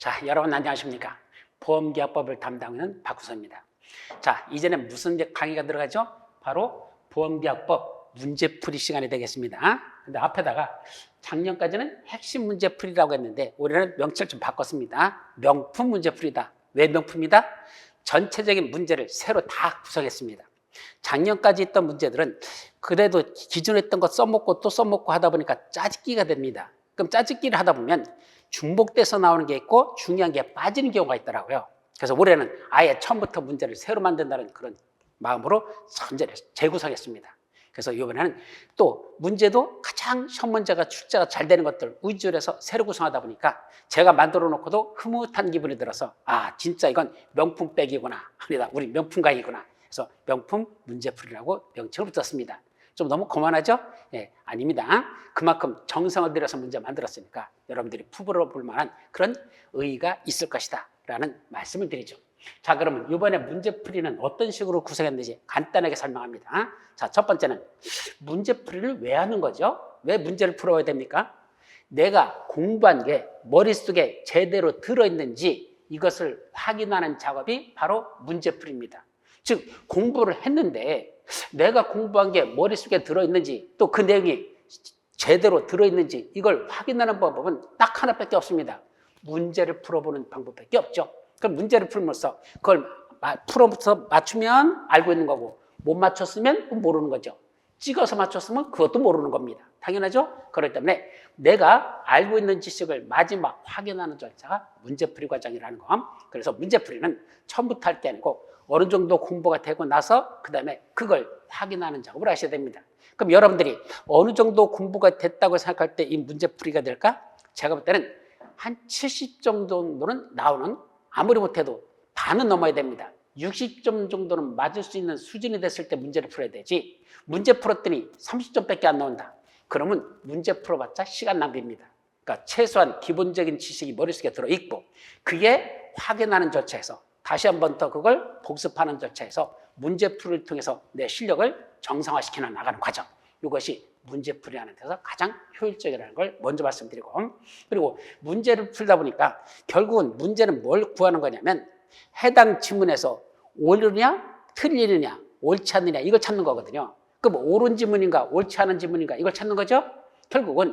자, 여러분 안녕하십니까? 보험계약법을 담당하는 박구서입니다. 자, 이제는 무슨 강의가 들어가죠? 바로 보험계약법 문제풀이 시간이 되겠습니다. 근데 앞에다가 작년까지는 핵심 문제풀이라고 했는데 올해는 명칭을 좀 바꿨습니다. 명품 문제풀이다. 왜 명품이다? 전체적인 문제를 새로 다 구성했습니다. 작년까지 있던 문제들은 그래도 기존에 했던 거 써먹고 또 써먹고 하다 보니까 짜집기가 됩니다. 그럼 짜집기를 하다 보면 중복돼서 나오는 게 있고 중요한 게 빠지는 경우가 있더라고요. 그래서 올해는 아예 처음부터 문제를 새로 만든다는 그런 마음으로 선제를 재구성했습니다. 그래서 이번에는 또 문제도 가장 시험 문제가 출제가 잘 되는 것들 위주로 해서 새로 구성하다 보니까 제가 만들어 놓고도 흐뭇한 기분이 들어서 아 진짜 이건 명품 백이구나. 아니다 우리 명품 강의구나. 그래서 명품 문제풀이라고 명칭을 붙였습니다. 좀 너무 거만하죠? 예, 아닙니다. 그만큼 정성을 들여서 문제 만들었으니까 여러분들이 푸부러 볼 만한 그런 의의가 있을 것이다 라는 말씀을 드리죠. 자, 그러면 이번에 문제풀이는 어떤 식으로 구성했는지 간단하게 설명합니다. 자, 첫 번째는 문제풀이를 왜 하는 거죠? 왜 문제를 풀어야 됩니까? 내가 공부한 게 머릿속에 제대로 들어있는지 이것을 확인하는 작업이 바로 문제풀이입니다. 즉 공부를 했는데 내가 공부한 게 머릿속에 들어있는지 또 그 내용이 제대로 들어있는지 이걸 확인하는 방법은 딱 하나밖에 없습니다. 문제를 풀어보는 방법밖에 없죠. 그럼 문제를 풀면서 그걸 풀어서 맞추면 알고 있는 거고 못 맞췄으면 모르는 거죠. 찍어서 맞췄으면 그것도 모르는 겁니다. 당연하죠? 그렇기 때문에 내가 알고 있는 지식을 마지막 확인하는 절차가 문제풀이 과정이라는 거. 그래서 문제풀이는 처음부터 할 게 아니고 어느 정도 공부가 되고 나서 그 다음에 그걸 확인하는 작업을 하셔야 됩니다. 그럼 여러분들이 어느 정도 공부가 됐다고 생각할 때 이 문제풀이가 될까? 제가 볼 때는 한 70점 정도는 나오는 아무리 못해도 반은 넘어야 됩니다. 60점 정도는 맞을 수 있는 수준이 됐을 때 문제를 풀어야 되지 문제 풀었더니 30점밖에 안 나온다. 그러면 문제 풀어봤자 시간 낭비입니다. 그러니까 최소한 기본적인 지식이 머릿속에 들어있고 그게 확인하는 절차에서 다시 한 번 더 그걸 복습하는 절차에서 문제풀이를 통해서 내 실력을 정상화시켜 나가는 과정. 이것이 문제풀이하는 데서 가장 효율적이라는 걸 먼저 말씀드리고 그리고 문제를 풀다 보니까 결국은 문제는 뭘 구하는 거냐면 해당 지문에서 옳으냐 틀리느냐 옳지 않느냐 이걸 찾는 거거든요. 그럼 옳은 지문인가 옳지 않은 지문인가 이걸 찾는 거죠. 결국은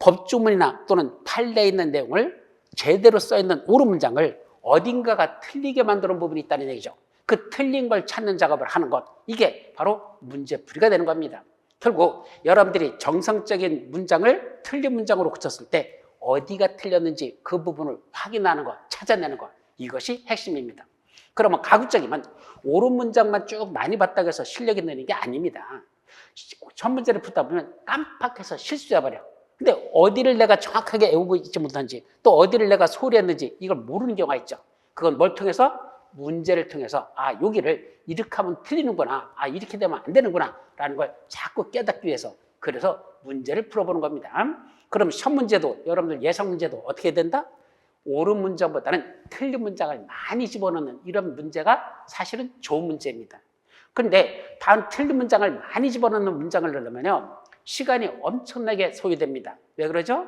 법조문이나 또는 판례에 있는 내용을 제대로 써있는 옳은 문장을 어딘가가 틀리게 만드는 부분이 있다는 얘기죠. 그 틀린 걸 찾는 작업을 하는 것 이게 바로 문제풀이가 되는 겁니다. 결국 여러분들이 정상적인 문장을 틀린 문장으로 고쳤을 때 어디가 틀렸는지 그 부분을 확인하는 것, 찾아내는 것 이것이 핵심입니다. 그러면 가급적이면 옳은 문장만 쭉 많이 봤다고 해서 실력이 느는 게 아닙니다. 첫 문제를 풀다 보면 깜빡해서 실수해버려. 근데 어디를 내가 정확하게 외우고 있지 못한지 또 어디를 내가 소홀히 했는지 이걸 모르는 경우가 있죠. 그건 뭘 통해서? 문제를 통해서 아 여기를 이렇게 하면 틀리는구나. 아 이렇게 되면 안 되는구나 라는 걸 자꾸 깨닫기 위해서 그래서 문제를 풀어보는 겁니다. 그럼 시험 문제도 여러분들 예상 문제도 어떻게 된다? 옳은 문장보다는 틀린 문장을 많이 집어넣는 이런 문제가 사실은 좋은 문제입니다. 그런데 다음 틀린 문장을 많이 집어넣는 문장을 넣으면요 시간이 엄청나게 소요됩니다. 왜 그러죠?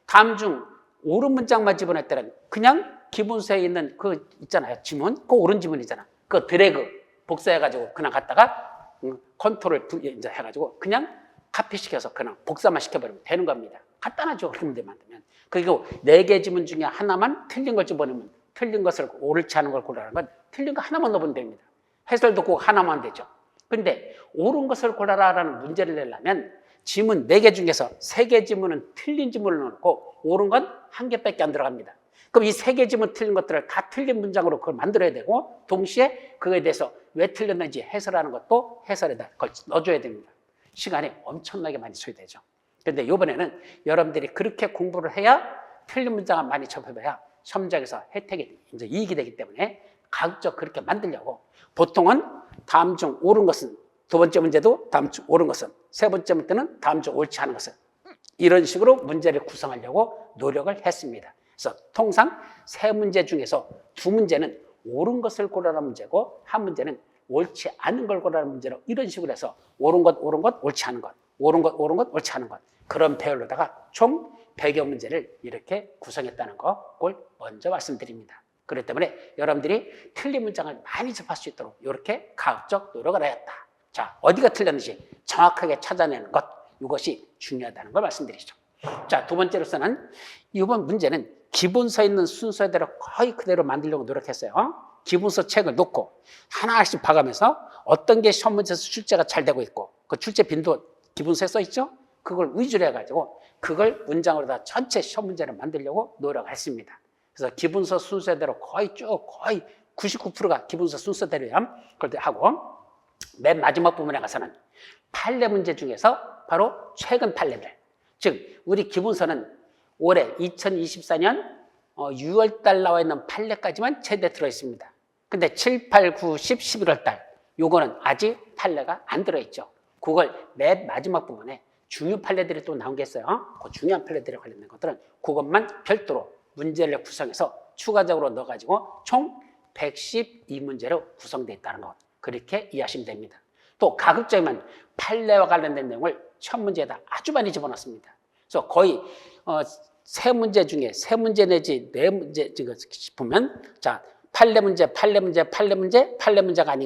다음 중 옳은 문장만 집어넣을 때는 그냥 기본서에 있는 그 있잖아요 지문 그 옳은 지문이잖아. 그 드래그 복사해가지고 그냥 갖다가 컨트롤 이제 해가지고 그냥 카피시켜서 그냥 복사만 시켜버리면 되는 겁니다. 간단하죠. 그렇게 문제 만들면. 그리고 4개 지문 중에 하나만 틀린 걸 집어넣으면 틀린 것을 옳지 않은 걸 고르라는 건 틀린 거 하나만 넣으면 됩니다. 해설도 꼭 하나만 되죠. 그런데 옳은 것을 고르라라는 문제를 내려면 지문 4개 중에서 3개 지문은 틀린 지문을 넣고 옳은 건 1개밖에 안 들어갑니다. 그럼 이 3개 지문 틀린 것들을 다 틀린 문장으로 그걸 만들어야 되고 동시에 그거에 대해서 왜 틀렸는지 해설하는 것도 해설에다 넣어줘야 됩니다. 시간이 엄청나게 많이 소요되죠. 그런데 이번에는 여러분들이 그렇게 공부를 해야 틀린 문장을 많이 접해봐야 시험장에서 혜택이 이제 이익이 되기 때문에 가급적 그렇게 만들려고 보통은 다음 중 옳은 것은 두 번째 문제도 다음 중 옳은 것은 세 번째 문제는 다음 중 옳지 않은 것은 이런 식으로 문제를 구성하려고 노력을 했습니다. 그래서 통상 3문제 중에서 2문제는 옳은 것을 고르라는 문제고 한 문제는 옳지 않은 걸 고르라는 문제로 이런 식으로 해서 옳은 것, 옳지 않은 것, 옳은 것, 옳지 않은 것 그런 배열로다가 총 100여 문제를 이렇게 구성했다는 걸 먼저 말씀드립니다. 그렇기 때문에 여러분들이 틀린 문장을 많이 접할 수 있도록 이렇게 가급적 노력을 해야겠다. 자, 어디가 틀렸는지 정확하게 찾아내는 것, 이것이 중요하다는 걸 말씀드리죠. 자, 두 번째로서는 이번 문제는 기본서에 있는 순서대로 거의 그대로 만들려고 노력했어요. 기본서 책을 놓고 하나씩 봐가면서 어떤 게 시험 문제에서 출제가 잘 되고 있고 그 출제 빈도 기본서에 써 있죠? 그걸 위주로 해가지고 그걸 문장으로 다 전체 시험 문제를 만들려고 노력했습니다. 그래서 기본서 순서대로 거의 99%가 기본서 순서대로야. 그걸 하고 맨 마지막 부분에 가서는 판례 문제 중에서 바로 최근 판례들. 즉 우리 기본서는 올해 2024년 6월 달 나와 있는 판례까지만 최대 들어있습니다. 근데 7, 8, 9, 10, 11월 달 요거는 아직 판례가 안 들어있죠. 그걸 맨 마지막 부분에 중요 판례들이 또 나온 게 있어요. 그 중요한 판례들에 관련된 것들은 그것만 별도로 문제를 구성해서 추가적으로 넣어가지고 총 112문제로 구성되어 있다는 것. 그렇게 이해하시면 됩니다. 또 가급적이면 판례와 관련된 내용을 첫 문제에다 아주 많이 집어넣습니다. 그래서 거의 세 문제 중에 세 문제 내지 네 문제 보면 자 판례 문제가 아닌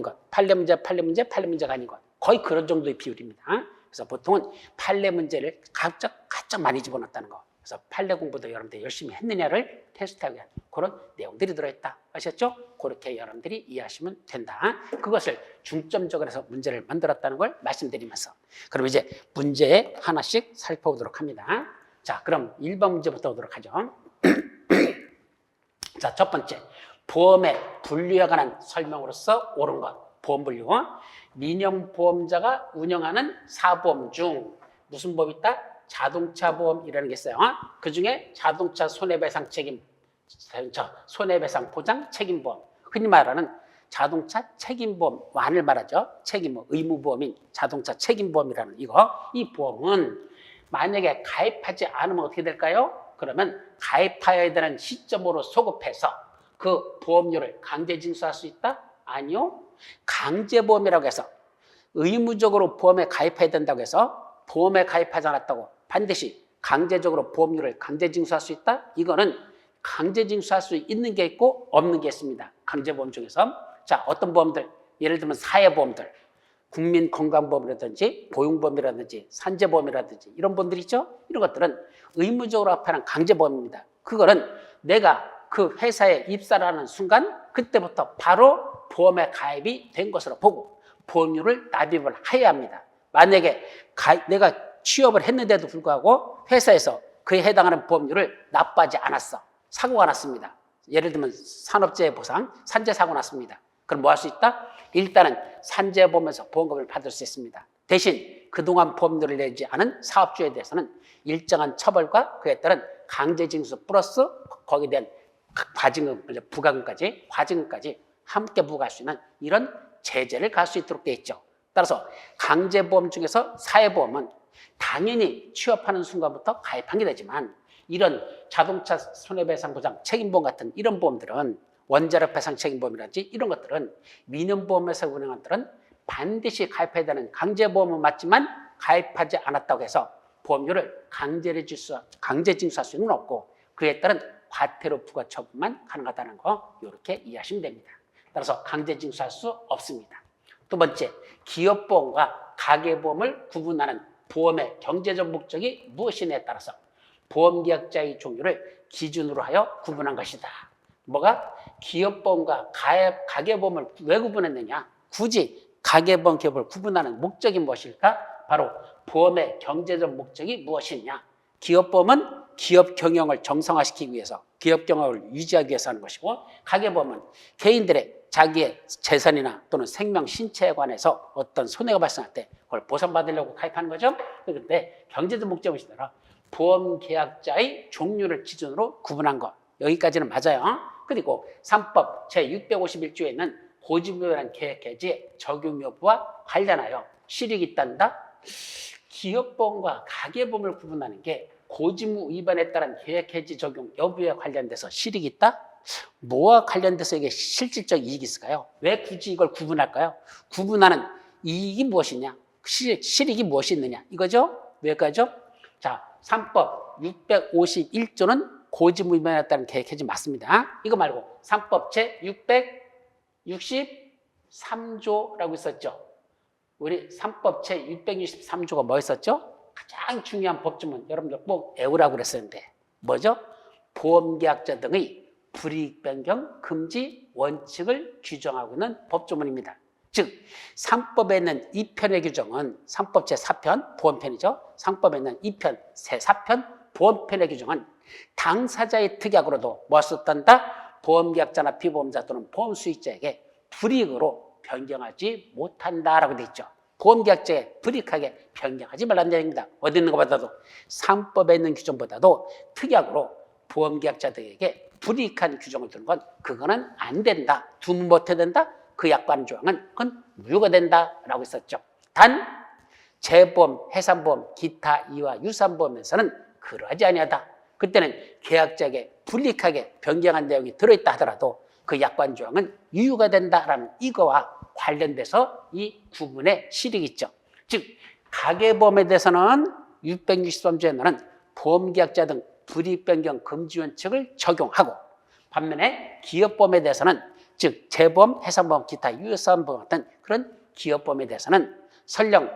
것, 판례 문제가 아닌 것 거의 그런 정도의 비율입니다. 그래서 보통은 판례 문제를 가장 많이 집어넣었다는 거. 그래서 판례 공부도 여러분들이 열심히 했느냐를 테스트하기 위한 그런 내용들이 들어있다. 아셨죠? 그렇게 여러분들이 이해하시면 된다. 그것을 중점적으로 해서 문제를 만들었다는 걸 말씀드리면서 그럼 이제 문제 하나씩 살펴보도록 합니다. 자, 그럼 1번 문제부터 보도록 하죠. 자, 첫 번째. 보험의 분류에 관한 설명으로서 옳은 것. 보험 분류. 민영보험자가 운영하는 사보험 중 무슨 보험이 있다? 자동차 보험이라는 게 있어요. 그 중에 자동차 손해배상 보장 책임보험. 흔히 말하는 자동차 책임보험 완을 말하죠. 의무보험인 자동차 책임보험이라는 이 보험은 만약에 가입하지 않으면 어떻게 될까요? 그러면 가입해야 되는 시점으로 소급해서 그 보험료를 강제징수할 수 있다? 아니요. 강제보험이라고 해서 의무적으로 보험에 가입해야 된다고 해서 보험에 가입하지 않았다고 반드시 강제적으로 보험료를 강제징수할 수 있다? 이거는 강제징수할 수 있는 게 있고 없는 게 있습니다. 강제보험 중에서. 자, 어떤 보험들? 예를 들면 사회보험들. 국민건강보험이라든지 보육보험이라든지 산재보험이라든지 이런 보험들 있죠? 이런 것들은 의무적으로 합하는 강제보험입니다. 그거는 내가 그 회사에 입사를 하는 순간 그때부터 바로 보험에 가입이 된 것으로 보고 보험료를 납입을 해야 합니다. 만약에 내가 취업을 했는데도 불구하고 회사에서 그에 해당하는 보험료를 납부하지 않았어. 사고가 났습니다. 예를 들면 산업재해 보상, 산재 사고 났습니다. 그럼 뭐 할 수 있다? 일단은 산재보험에서 보험금을 받을 수 있습니다. 대신 그동안 보험료를 내지 않은 사업주에 대해서는 일정한 처벌과 그에 따른 강제징수 플러스 거기에 대한 과징금, 부가금까지, 과징금까지 함께 부과할 수 있는 이런 제재를 갈 수 있도록 되어 있죠. 따라서 강제보험 중에서 사회보험은 당연히 취업하는 순간부터 가입하게 되지만 이런 자동차 손해배상 보장 책임보험 같은 이런 보험들은 원자력 배상 책임보험이라든지 이런 것들은 민영보험에서 운영하는 것들은 반드시 가입해야 되는 강제보험은 맞지만 가입하지 않았다고 해서 보험료를 강제징수할 수는 없고 그에 따른 과태료 부과 처분만 가능하다는 거 이렇게 이해하시면 됩니다. 따라서 강제징수할 수 없습니다. 두 번째, 기업보험과 가계보험을 구분하는 보험의 경제적 목적이 무엇이냐에 따라서 보험계약자의 종류를 기준으로 하여 구분한 것이다. 뭐가? 기업보험과 가계보험을 왜 구분했느냐? 굳이 가계보험, 기업을 구분하는 목적이 무엇일까? 바로 보험의 경제적 목적이 무엇이냐? 기업보험은 기업 경영을 정상화시키기 위해서, 기업 경영을 유지하기 위해서 하는 것이고 가계보험은 개인들의 자기의 재산이나 또는 생명, 신체에 관해서 어떤 손해가 발생할 때 그걸 보상받으려고 가입하는 거죠. 그런데 경제적 목적이 있으라 보험계약자의 종류를 기준으로 구분한 것. 여기까지는 맞아요. 그리고 3법 제651조에는 고지무효라는 계획해지의 적용 여부와 관련하여 실익이 있단다. 기업보험과 가계보험을 구분하는 게 고지무 위반에 따른 계획해지 적용 여부에 관련돼서 실익이 있다? 뭐와 관련돼서 이게 실질적 이익이 있을까요? 왜 굳이 이걸 구분할까요? 구분하는 이익이 무엇이냐? 실익이 무엇이 있느냐? 이거죠? 왜까죠? 자, 3법 651조는 고지무이반이었다는 계획해지 맞습니다. 이거 말고 3법 제 663조라고 있었죠. 우리 3법 제 663조가 뭐 있었죠? 가장 중요한 법조문 여러분들 꼭 외우라고 그랬었는데 뭐죠? 보험계약자 등의 불이익 변경 금지 원칙을 규정하고 있는 법조문입니다. 즉 3법에 있는 2편의 규정은 3법 제4편 보험편이죠. 3법에 있는 2편 제4편 보험편의 규정은 당사자의 특약으로도 무엇을 없단다? 보험계약자나 피보험자 또는 보험수익자에게 불이익으로 변경하지 못한다라고 되어 있죠. 보험계약자에 불이익하게 변경하지 말라는 얘기입니다. 어디 있는 것보다도 3법에 있는 규정보다도 특약으로 보험계약자들에게 불이익한 규정을 두는 건 그거는 안 된다. 두면 못해야 된다. 그 약관 조항은 그건 무효가 된다라고 했었죠. 단 재보험, 해상보험, 기타 이와 유산보험에서는 그러하지 아니하다. 그때는 계약자에게 불이익하게 변경한 내용이 들어있다 하더라도 그 약관 조항은 유효가 된다라는 이거와 관련돼서 이 구분의 실익이 있죠. 즉 가계보험에 대해서는 663조에는 보험계약자 등 불이익 변경 금지 원칙을 적용하고 반면에 기업보험에 대해서는 즉 재보험, 해상보험, 기타 유산보험 같은 그런 기업보험에 대해서는 설령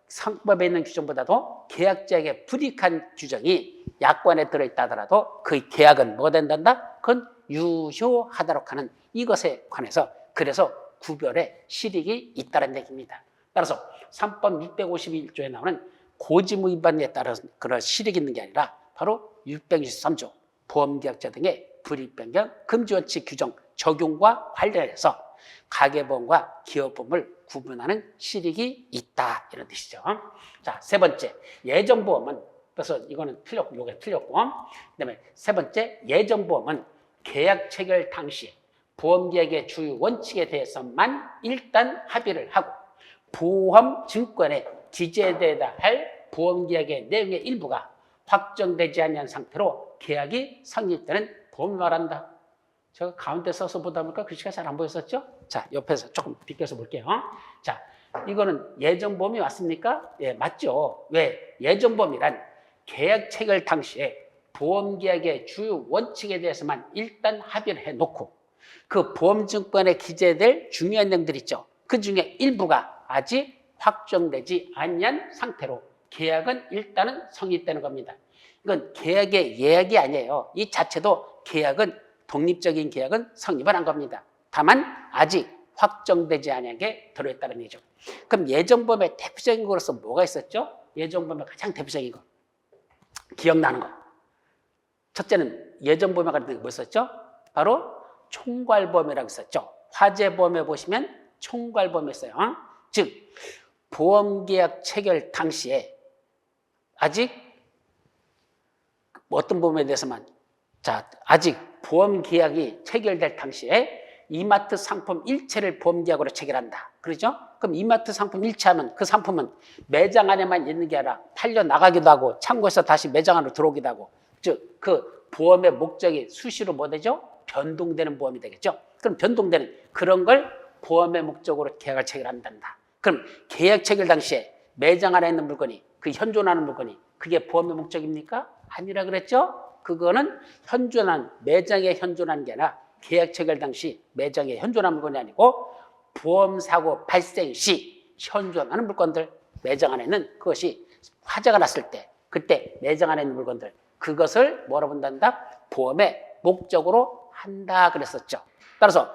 상법에 있는 규정보다도 계약자에게 불이익한 규정이 약관에 들어있다 하더라도 그 계약은 뭐가 된단다? 그건 유효하도록 하는 이것에 관해서 그래서 구별의 실익이 있다는 얘기입니다. 따라서 3법 651조에 나오는 고지무 위반에 따라서 그런 실익이 있는 게 아니라 바로 663조 보험계약자 등의 불이익 변경 금지 원칙 규정 적용과 관련해서 가계보험과 기업보험을 구분하는 실익이 있다 이런 뜻이죠. 자, 세 번째 예정보험은 그래서 이거는 틀렸고 요게 틀렸고 그다음에 세 번째 예정보험은 계약 체결 당시 보험계약의 주요 원칙에 대해서만 일단 합의를 하고 보험증권에 기재되어야 할 보험계약의 내용의 일부가 확정되지 않은 상태로 계약이 성립되는 보험을 말한다. 제가 가운데 써서 보다 보니까 글씨가 잘 안 보였었죠? 자, 옆에서 조금 비껴서 볼게요. 자, 이거는 예정보험이 맞습니까? 예, 맞죠. 왜? 예정보험이란 계약 체결 당시에 보험계약의 주요 원칙에 대해서만 일단 합의를 해놓고 그 보험증권에 기재될 중요한 내용들 있죠. 그 중에 일부가 아직 확정되지 않은 상태로 계약은 일단은 성립되는 겁니다. 이건 계약의 예약이 아니에요. 이 자체도 계약은 독립적인 계약은 성립을 한 겁니다. 다만 아직 확정되지 않은 게 들어있다는 얘기죠. 그럼 예정보험의 대표적인 거로서 뭐가 있었죠? 예정보험의 가장 대표적인 거. 기억나는 거. 첫째는 예정보험에 관련된 게 뭐였었죠? 바로 총괄보험이라고 있었죠. 화재보험에 보시면 총괄보험이 있어요. 즉 보험계약 체결 당시에 아직 어떤 보험에 대해서만 자 아직 보험계약이 체결될 당시에 이마트 상품 일체를 보험계약으로 체결한다. 그렇죠? 그럼 이마트 상품 일체하면 그 상품은 매장 안에만 있는 게 아니라 팔려 나가기도 하고 창고에서 다시 매장 안으로 들어오기도 하고 즉 그 보험의 목적이 수시로 뭐 되죠? 변동되는 보험이 되겠죠. 그럼 변동되는 그런 걸 보험의 목적으로 계약을 체결한단다. 그럼 계약 체결 당시에 매장 안에 있는 물건이 그 현존하는 물건이 그게 보험의 목적입니까? 아니라 그랬죠? 그거는 현존한 매장에 현존하는 게 아니라 계약 체결 당시 매장에 현존한 물건이 아니고 보험사고 발생 시 현존하는 물건들 매장 안에 있는 그것이 화재가 났을 때 그때 매장 안에 있는 물건들 그것을 뭐라고 본단다? 보험의 목적으로 한다 그랬었죠. 따라서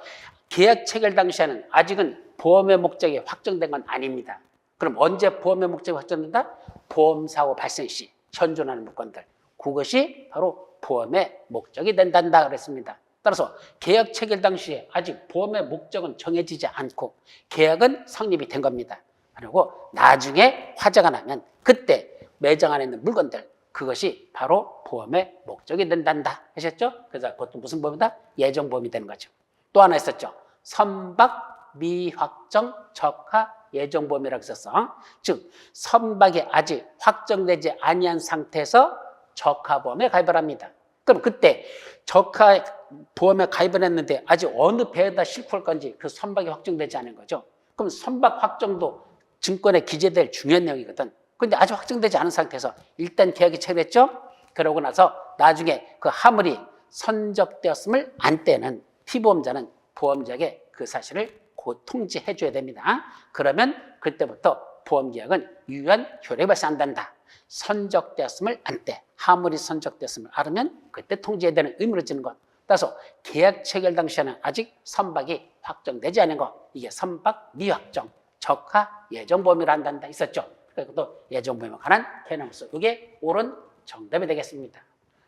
계약 체결 당시에는 아직은 보험의 목적이 확정된 건 아닙니다. 그럼 언제 보험의 목적이 확정된다? 보험사고 발생 시 현존하는 물건들 그것이 바로 보험의 목적이 된단다 그랬습니다. 따라서 계약 체결 당시에 아직 보험의 목적은 정해지지 않고 계약은 성립이 된 겁니다. 그리고 나중에 화재가 나면 그때 매장 안에 있는 물건들 그것이 바로 보험의 목적이 된단다 하셨죠? 그래서 그것도 무슨 보험이다? 예정보험이 되는 거죠. 또 하나 있었죠. 선박 미확정 적하 예정보험이라고 있었어. 즉 선박이 아직 확정되지 아니한 상태에서 적하보험에 가입을 합니다. 그럼 그때 적하보험에 가입을 했는데 아직 어느 배에다 싣고 올 건지 그 선박이 확정되지 않은 거죠. 그럼 선박 확정도 증권에 기재될 중요한 내용이거든. 근데 아직 확정되지 않은 상태에서 일단 계약이 체결됐죠? 그러고 나서 나중에 그 화물이 선적되었음을 안 때는 피보험자는 보험자에게 그 사실을 곧 통지해 줘야 됩니다. 그러면 그때부터 보험계약은 유효한 효력이 발생한단다. 선적되었음을 안 때, 화물이 선적되었음을 알으면 그때 통지해야 되는 의무를 지는 것. 따라서 계약 체결 당시에는 아직 선박이 확정되지 않은 것. 이게 선박 미확정, 적하 예정보험이라 한단다 있었죠. 그리고 또 예정보험에 관한 개념으로서 이게 옳은 정답이 되겠습니다.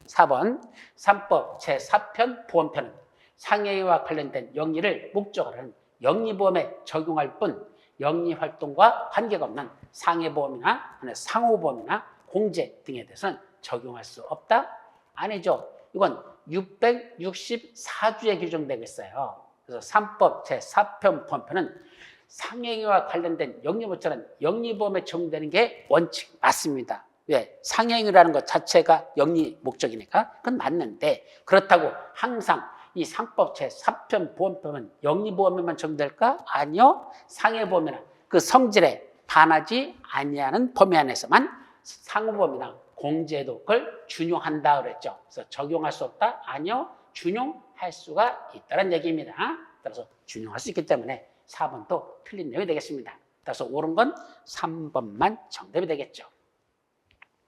4번 3법 제4편 보험편은 상해와 관련된 영리를 목적으로 하는 영리보험에 적용할 뿐 영리활동과 관계가 없는 상해보험이나 상호보험이나 공제 등에 대해서는 적용할 수 없다? 아니죠. 이건 664조에 규정되고 있어요. 그래서 3법 제4편 보험편은 상해와 관련된 영리보험처럼 영리보험에 적용되는 게 원칙 맞습니다. 왜? 상해행위라는 것 자체가 영리 목적이니까 그건 맞는데 그렇다고 항상 이 상법 제4편 보험법은 영리보험에만 적용될까? 아니요. 상해보험이나 그 성질에 반하지 아니하는 범위 안에서만 상호보험이나 공제도 그걸 준용한다 그랬죠. 그래서 적용할 수 없다? 아니요. 준용할 수가 있다는 얘기입니다. 따라서 준용할 수 있기 때문에 4번도 틀린 내용이 되겠습니다. 따라서 옳은 건 3번만 정답이 되겠죠.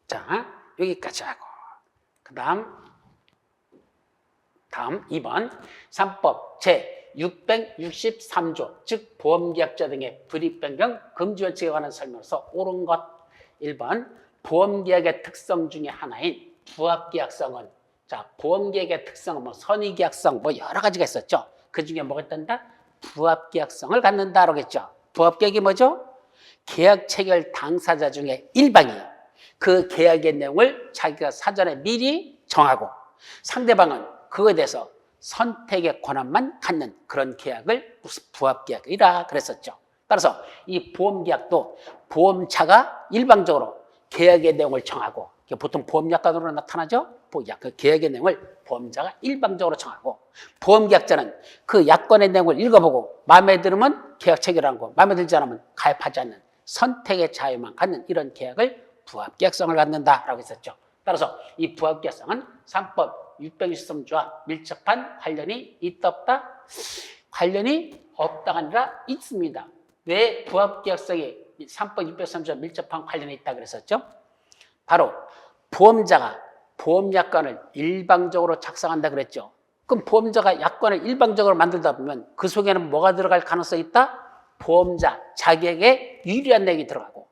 자, 여기까지 하고 다음 2번 3법 제663조 즉 보험계약자 등의 불이익변경 금지원칙에 관한 설명서 옳은 것 1번 보험계약의 특성 중에 하나인 부합계약성은 자 보험계약의 특성은 뭐 선의계약성 뭐 여러 가지가 있었죠. 그 중에 뭐가 있단다? 부합계약성을 갖는다라고 했죠. 부합계약이 뭐죠? 계약 체결 당사자 중에 일방이 그 계약의 내용을 자기가 사전에 미리 정하고 상대방은 그거에 대해서 선택의 권한만 갖는 그런 계약을 부합계약이라 그랬었죠. 따라서 이 보험계약도 보험자가 일방적으로 계약의 내용을 정하고 보통 보험약관으로 나타나죠. 그 계약의 내용을 보험자가 일방적으로 정하고 보험계약자는 그 약관의 내용을 읽어보고 마음에 들으면 계약 체결하는 거 마음에 들지 않으면 가입하지 않는 선택의 자유만 갖는 이런 계약을 부합계약성을 갖는다라고 했었죠. 따라서 이 부합계약성은 3법 663조와 밀접한 관련이 있다 없다? 관련이 없다가 아니라 있습니다. 왜 부합계약성이 3법 663조와 밀접한 관련이 있다 그랬었죠? 바로 보험자가 보험약관을 일방적으로 작성한다 그랬죠. 그럼 보험자가 약관을 일방적으로 만들다 보면 그 속에는 뭐가 들어갈 가능성이 있다? 보험자 자기에게 유리한 내용이 들어가고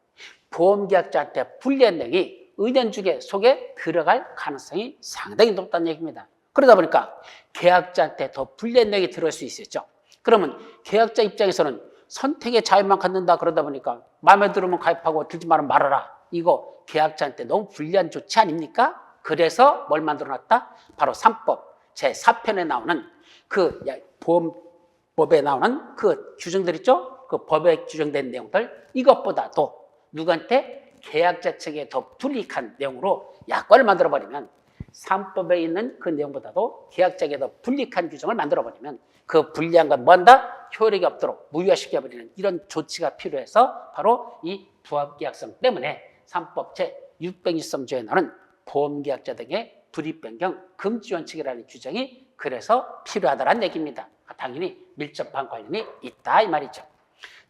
보험계약자한테 불리한 내용이 은연중에 속에 들어갈 가능성이 상당히 높다는 얘기입니다. 그러다 보니까 계약자한테 더 불리한 내용이 들어올 수 있었죠. 그러면 계약자 입장에서는 선택의 자유만 갖는다 그러다 보니까 마음에 들으면 가입하고 들지 말으면 말아라. 이거 계약자한테 너무 불리한 조치 아닙니까? 그래서 뭘 만들어놨다? 바로 3법 제4편에 나오는 그 보험법에 나오는 그 규정들 있죠? 그 법에 규정된 내용들 이것보다도 누구한테? 계약자 측에 더 불이익한 내용으로 약관을 만들어버리면 3법에 있는 그 내용보다도 계약자에게 더 불이익한 규정을 만들어버리면 그 불리한 건 뭐한다? 효력이 없도록 무효화시켜버리는 이런 조치가 필요해서 바로 이 부합계약성 때문에 3법 제663조에 나오는 보험계약자 등의 불이익변경 금지원칙이라는 규정이 그래서 필요하다는 얘기입니다. 당연히 밀접한 관련이 있다 이 말이죠.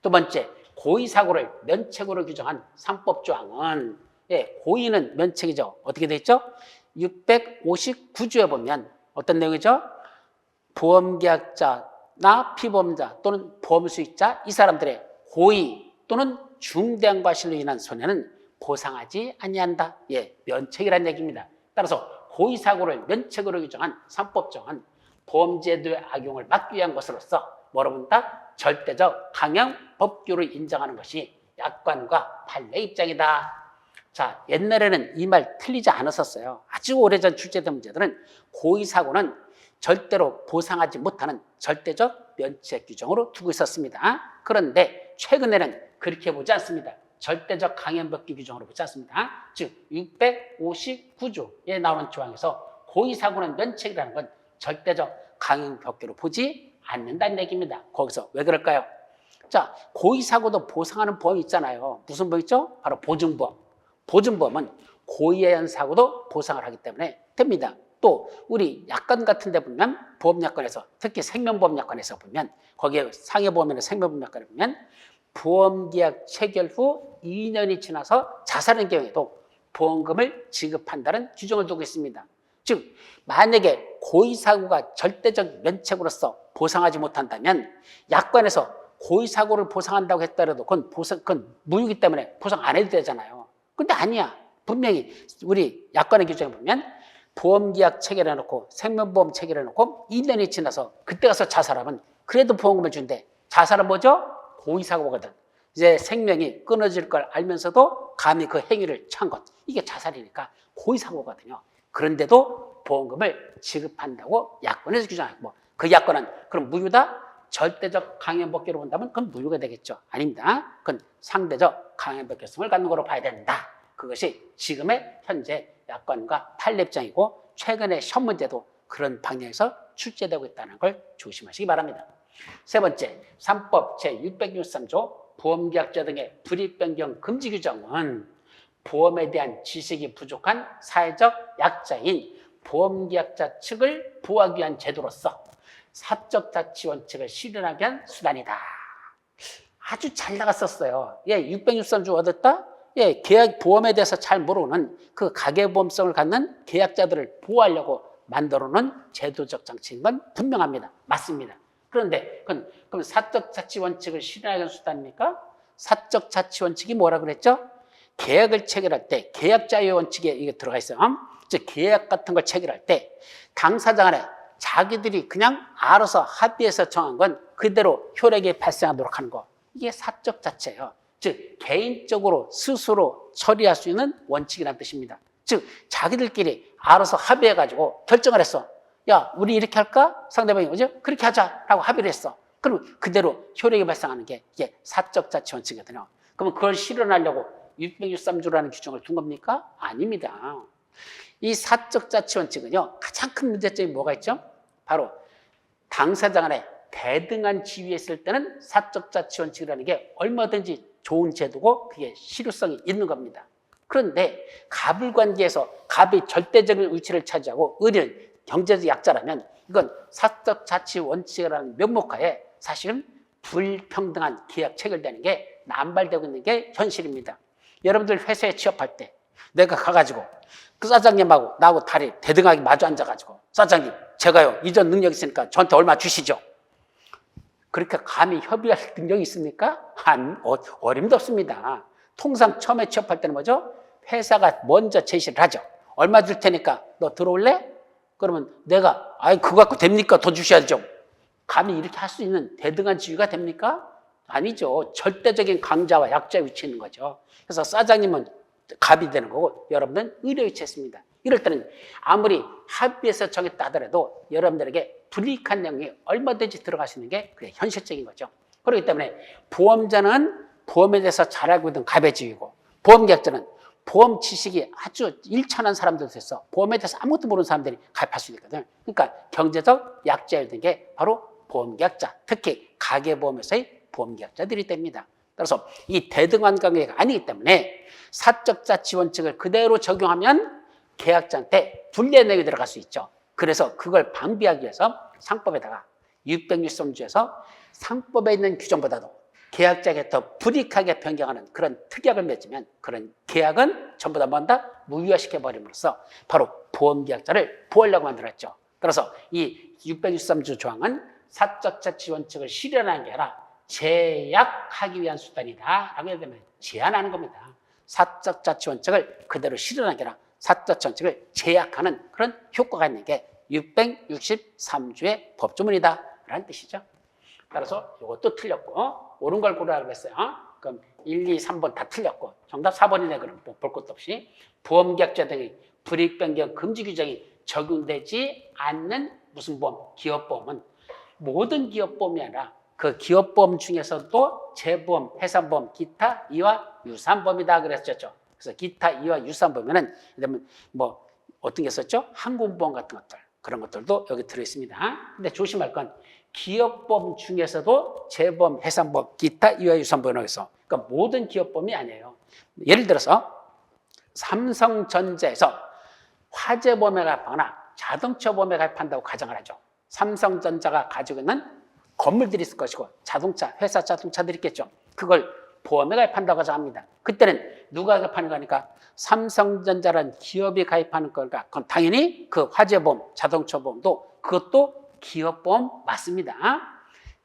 두 번째, 고의사고를 면책으로 규정한 3법 조항은 고의는 면책이죠. 어떻게 돼 있죠? 659조에 보면 어떤 내용이죠? 보험계약자나 피보험자 또는 보험수익자 이 사람들의 고의 또는 중대한 과실로 인한 손해는 보상하지 아니한다. 면책이라는 얘기입니다. 따라서 고의사고를 면책으로 규정한 3법 조항은 보험제도의 악용을 막기 위한 것으로서 뭐라고 한다? 절대적 강형 법규를 인정하는 것이 약관과 판례 입장이다. 자, 옛날에는 이 말 틀리지 않았었어요. 아주 오래전 출제된 문제들은 고의사고는 절대로 보상하지 못하는 절대적 면책 규정으로 두고 있었습니다. 그런데 최근에는 그렇게 보지 않습니다. 절대적 강형법규 규정으로 보지 않습니다. 즉 659조에 나오는 조항에서 고의사고는 면책이라는 건 절대적 강형법규로 보지 않는다는 얘기입니다. 거기서 왜 그럴까요? 자, 고의사고도 보상하는 보험이 있잖아요. 무슨 보험 있죠? 바로 보증보험. 보증보험은 고의한 사고도 보상을 하기 때문에 됩니다. 또 우리 약관 같은 데 보면 보험약관에서 특히 생명보험약관에서 보면 거기에 상해보험이나 생명보험약관에 보면 보험계약 체결 후 2년이 지나서 자살한 경우에도 보험금을 지급한다는 규정을 두고 있습니다. 즉 만약에 고의사고가 절대적 면책으로서 보상하지 못한다면 약관에서 고의사고를 보상한다고 했더라도 그건 무효이기 때문에 보상 안 해도 되잖아요. 근데 아니야. 분명히 우리 약관의 규정에 보면 보험계약 체결해놓고 생명보험 체결해놓고 2년이 지나서 그때 가서 자살하면 그래도 보험금을 준대. 자살은 뭐죠? 고의사고거든. 이제 생명이 끊어질 걸 알면서도 감히 그 행위를 취한 것. 이게 자살이니까 고의사고거든요. 그런데도 보험금을 지급한다고 약관에서 규정하고 그 약관은 그럼 무효다? 절대적 강연법규로 본다면 그건 무효가 되겠죠. 아닙니다. 그건 상대적 강연법규성을 갖는 거로 봐야 된다. 그것이 지금의 현재 약관과 판례입장이고 최근의 시험 문제도 그런 방향에서 출제되고 있다는 걸 조심하시기 바랍니다. 세 번째, 3법 제663조 보험계약자 등의 불이익 변경 금지 규정은 보험에 대한 지식이 부족한 사회적 약자인 보험계약자 측을 보호하기 위한 제도로서 사적 자치 원칙을 실현하기 위한 수단이다. 아주 잘 나갔었어요. 663조 얻었다? 계약 보험에 대해서 잘 모르는 그 가계보험성을 갖는 계약자들을 보호하려고 만들어 놓은 제도적 장치인 건 분명합니다. 맞습니다. 그런데 그럼 사적 자치 원칙을 실현하기 위한 수단입니까? 사적 자치 원칙이 뭐라 그랬죠? 계약을 체결할 때 계약자의 원칙에 이게 들어가 있어요. 즉 계약 같은 걸 체결할 때 당사자 간에 자기들이 그냥 알아서 합의해서 정한 건 그대로 효력이 발생하도록 하는 거. 이게 사적 자체예요. 즉 개인적으로 스스로 처리할 수 있는 원칙이라는 뜻입니다. 즉 자기들끼리 알아서 합의해가지고 결정을 했어. 야, 우리 이렇게 할까? 상대방이 뭐죠? 그렇게 하자라고 합의를 했어. 그럼 그대로 효력이 발생하는 게 이게 사적 자치 원칙이거든요. 그러면 그걸 실현하려고 663조라는 규정을 둔 겁니까? 아닙니다. 이 사적 자치 원칙은요, 가장 큰 문제점이 뭐가 있죠? 바로 당사자 간에 대등한 지위에 있을 때는 사적 자치 원칙이라는 게 얼마든지 좋은 제도고 그게 실효성이 있는 겁니다. 그런데 갑을관계에서 갑이 절대적인 위치를 차지하고 을은 경제적 약자라면 이건 사적 자치 원칙이라는 명목하에 사실은 불평등한 계약 체결되는 게 남발되고 있는 게 현실입니다. 여러분들 회사에 취업할 때 내가 가가지고 그 사장님하고 나하고 다리 대등하게 마주 앉아가지고 사장님 제가요 이전 능력 있으니까 저한테 얼마 주시죠. 그렇게 감히 협의할 능력이 있습니까? 어림도 없습니다. 통상 처음에 취업할 때는 뭐죠? 회사가 먼저 제시를 하죠. 얼마 줄 테니까 너 들어올래? 그러면 내가 그거 갖고 됩니까? 더 주셔야죠. 감히 이렇게 할 수 있는 대등한 지위가 됩니까? 아니죠. 절대적인 강자와 약자의 위치에 있는 거죠. 그래서 사장님은 갑이 되는 거고 여러분은 의뢰 위치에 있습니다. 이럴 때는 아무리 합의해서 정했다 하더라도 여러분들에게 불이익한 내용이 얼마든지 들어갈 수 있는 게 그게 현실적인 거죠. 그렇기 때문에 보험자는 보험에 대해서 잘 알고 있는 갑의 지위고 보험계약자는 보험 지식이 아주 일천한 사람들 돼서 보험에 대해서 아무것도 모르는 사람들이 가입할 수 있거든요. 그러니까 경제적 약자였던 게 바로 보험계약자, 특히 가계보험에서의 보험계약자들이 됩니다. 따라서 이 대등한 관계가 아니기 때문에 사적 자치 원칙을 그대로 적용하면 계약자한테 불리한 내용이 들어갈 수 있죠. 그래서 그걸 방비하기 위해서 상법에다가 663조에서 상법에 있는 규정보다도 계약자에게 더 불이익하게 변경하는 그런 특약을 맺으면 그런 계약은 전부 다 뭔다? 무효화시켜버림으로써 바로 보험계약자를 보호하려고 만들었죠. 따라서 이 663조 조항은 사적 자치 원칙을 실현하는 게 아니라 제약하기 위한 수단이다 라고 해야 되면 제한하는 겁니다. 사적 자치 원칙을 그대로 실현하는 게 아니라 사적 자치 원칙을 제약하는 그런 효과가 있는 게 663조의 법조문이다 라는 뜻이죠. 따라서 이것도 틀렸고 옳은 걸 고르라고 했어요. 그럼 1, 2, 3번 다 틀렸고 정답 4번이네. 그럼 볼 것도 없이 보험계약자 등의 불이익 변경 금지 규정이 적용되지 않는 무슨 보험? 기업보험은 모든 기업보험이 아니라 그 기업보험 중에서도 재보험, 해상보험, 기타 이와 유사보험이다 그랬었죠. 그래서 기타 이와 유사보험에는 뭐 어떤 게 있었죠? 항공보험 같은 것들 그런 것들도 여기 들어있습니다. 근데 조심할 건 기업보험 중에서도 재보험, 해상보험, 기타 이와 유사보험에서 그러니까 모든 기업보험이 아니에요. 예를 들어서 삼성전자에서 화재보험에 가입하거나 자동차보험에 가입한다고 가정을 하죠. 삼성전자가 가지고 있는 건물들이 있을 것이고 자동차, 회사 자동차들이 있겠죠. 그걸 보험에 가입한다고 가정합니다. 그때는 누가 가입하는 거니까 삼성전자라는 기업이 가입하는 거니까 그건 당연히 그 화재보험, 자동차보험도 그것도 기업보험 맞습니다.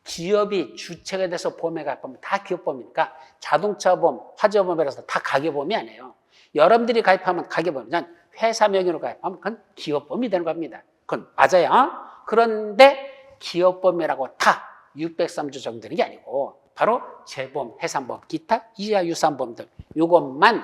기업이 주체가 돼서 보험에 가입하면 다 기업보험이니까 자동차보험, 화재보험이라서 다 가계보험이 아니에요. 여러분들이 가입하면 가계보험이면 회사 명의로 가입하면 그건 기업보험이 되는 겁니다. 그건 맞아요. 그런데 기업보험이라고 다 603조 적용되는 게 아니고 바로 재보험, 해상보험, 기타 이하 유사보험들 이것만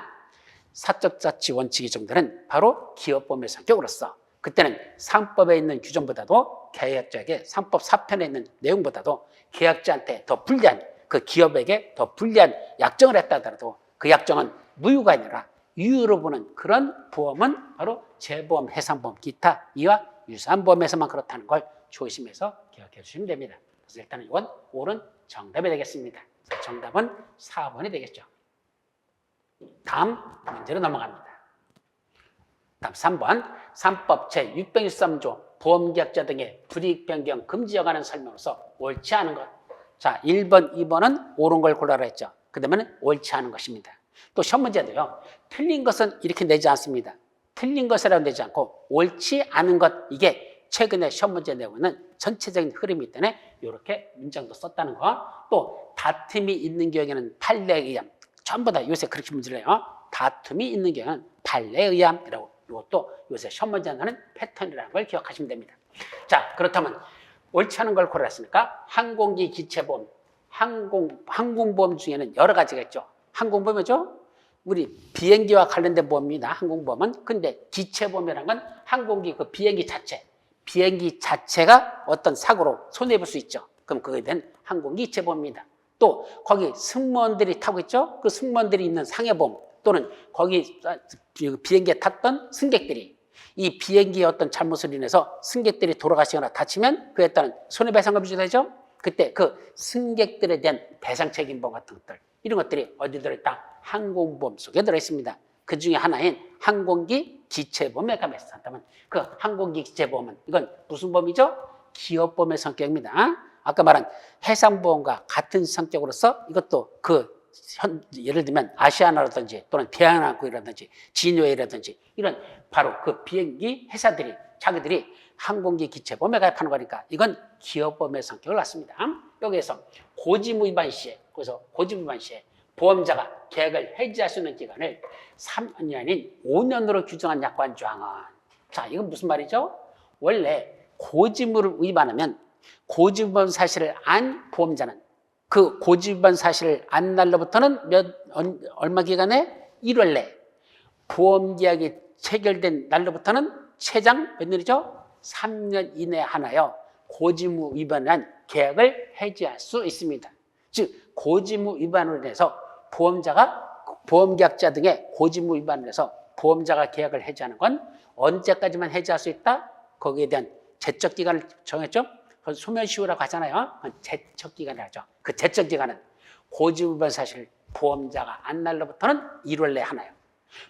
사적자치 원칙이 적용되는 바로 기업보험의 성격으로서 그때는 상법에 있는 규정보다도 계약자에게 상법 4편에 있는 내용보다도 계약자한테 더 불리한 그 기업에게 더 불리한 약정을 했다 하더라도 그 약정은 무효가 아니라 유효로 보는 그런 보험은 바로 재보험, 해상보험, 기타 이와 유사한 보험에서만 그렇다는 걸 조심해서 기억해 주시면 됩니다. 그래서 일단은 이건 옳은 정답이 되겠습니다. 정답은 4번이 되겠죠. 다음 문제로 넘어갑니다. 다음 3번 상법 제663조 보험계약자 등의 불이익 변경 금지 여과는 설명으로서 옳지 않은 것. 자, 1번, 2번은 옳은 걸 골라라 했죠. 그 다음에는 옳지 않은 것입니다. 또 시험 문제도요. 틀린 것은 이렇게 내지 않습니다. 틀린 것이라고 내지 않고 옳지 않은 것 이게 최근에 시험 문제 내용은 전체적인 흐름이기 때문에 이렇게 문장도 썼다는 거. 또 다툼이 있는 경우에는 판례에 의함. 전부 다 요새 그렇게 문제를 해요. 다툼이 있는 경우는 판례에 의함이라고. 이것도 요새 시험 문제 나는 패턴이라는 걸 기억하시면 됩니다. 자, 그렇다면 옳지 않은 걸 골랐으니까 항공기 기체보험, 항공보험 중에는 여러 가지가 있죠. 항공보험이죠. 우리 비행기와 관련된 보험입니다. 항공보험은. 근데 기체보험이라는 건 항공기 그 비행기 자체가 어떤 사고로 손해볼 수 있죠. 그럼 그거에 대한 항공기 기체보험입니다. 또 거기 승무원들이 타고 있죠. 그 승무원들이 있는 상해보험 또는 거기 비행기에 탔던 승객들이 이 비행기의 어떤 잘못으로 인해서 승객들이 돌아가시거나 다치면 그에 따른 손해배상금이 주어지죠. 그때 그 승객들에 대한 배상책임보험 같은 것들 이런 것들이 어디 들어있다? 항공보험 속에 들어있습니다. 그 중에 하나인 항공기 기체보험에 가입했다면 그 항공기 기체보험은 이건 무슨 보험이죠? 기업보험의 성격입니다. 아까 말한 해상보험과 같은 성격으로서 이것도 예를 들면 아시아나라든지 또는 대한항공이라든지 진웨이라든지 이런 바로 그 비행기 회사들이 자기들이 항공기 기체보험에 가입하는 거니까 이건 기업보험의 성격을 갖습니다. 여기에서 고지무 위반 시에 보험자가 계약을 해지할 수 있는 기간을 3년이 아닌 5년으로 규정한 약관 조항은 자, 이건 무슨 말이죠? 원래 고지무를 위반하면 고지무범 사실을 안 보험자는 그 고지무범 사실을 안 날로부터는 얼마 기간에 1월 내 보험계약이 체결된 날로부터는 최장 몇 년이죠? 3년 이내에 하나여 고지무 위반을 한 계약을 해지할 수 있습니다. 즉 고지무 위반으로 인해서 보험계약자 등의 고지무 위반을 해서 보험자가 계약을 해지하는 건 언제까지만 해지할 수 있다? 거기에 대한 제척기간을 정했죠? 소멸시효라고 하잖아요. 제척기간을 하죠. 그 제척기간은 고지무반 사실 보험자가 안 날로부터는 1월 내에 하나요.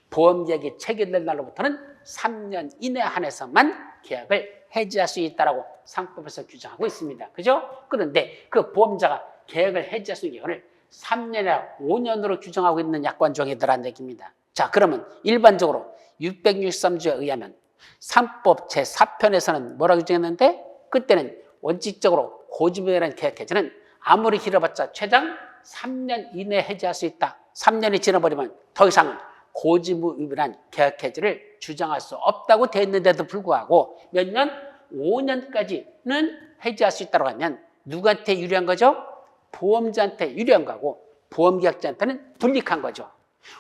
보험계약이 체결된 날로부터는 3년 이내에 한해서만 계약을 해지할 수 있다라고 상법에서 규정하고 있습니다. 그죠? 그런데 그 보험자가 계약을 해지할 수 있는 기간을 3년이나 5년으로 규정하고 있는 약관 조항에 들어간 얘기입니다. 자, 그러면 일반적으로 663조에 의하면 상법 제4편에서는 뭐라고 규정했는데 그때는 원칙적으로 고지무이라는 계약 해지는 아무리 길어봤자 최장 3년 이내에 해지할 수 있다. 3년이 지나버리면 더 이상은 고지무 위반한 계약 해지를 주장할 수 없다고 되어 있는데도 불구하고 몇 년? 5년까지는 해지할 수 있다고 하면 누구한테 유리한 거죠? 보험자한테 유리한 거고 보험계약자한테는 불리한 거죠.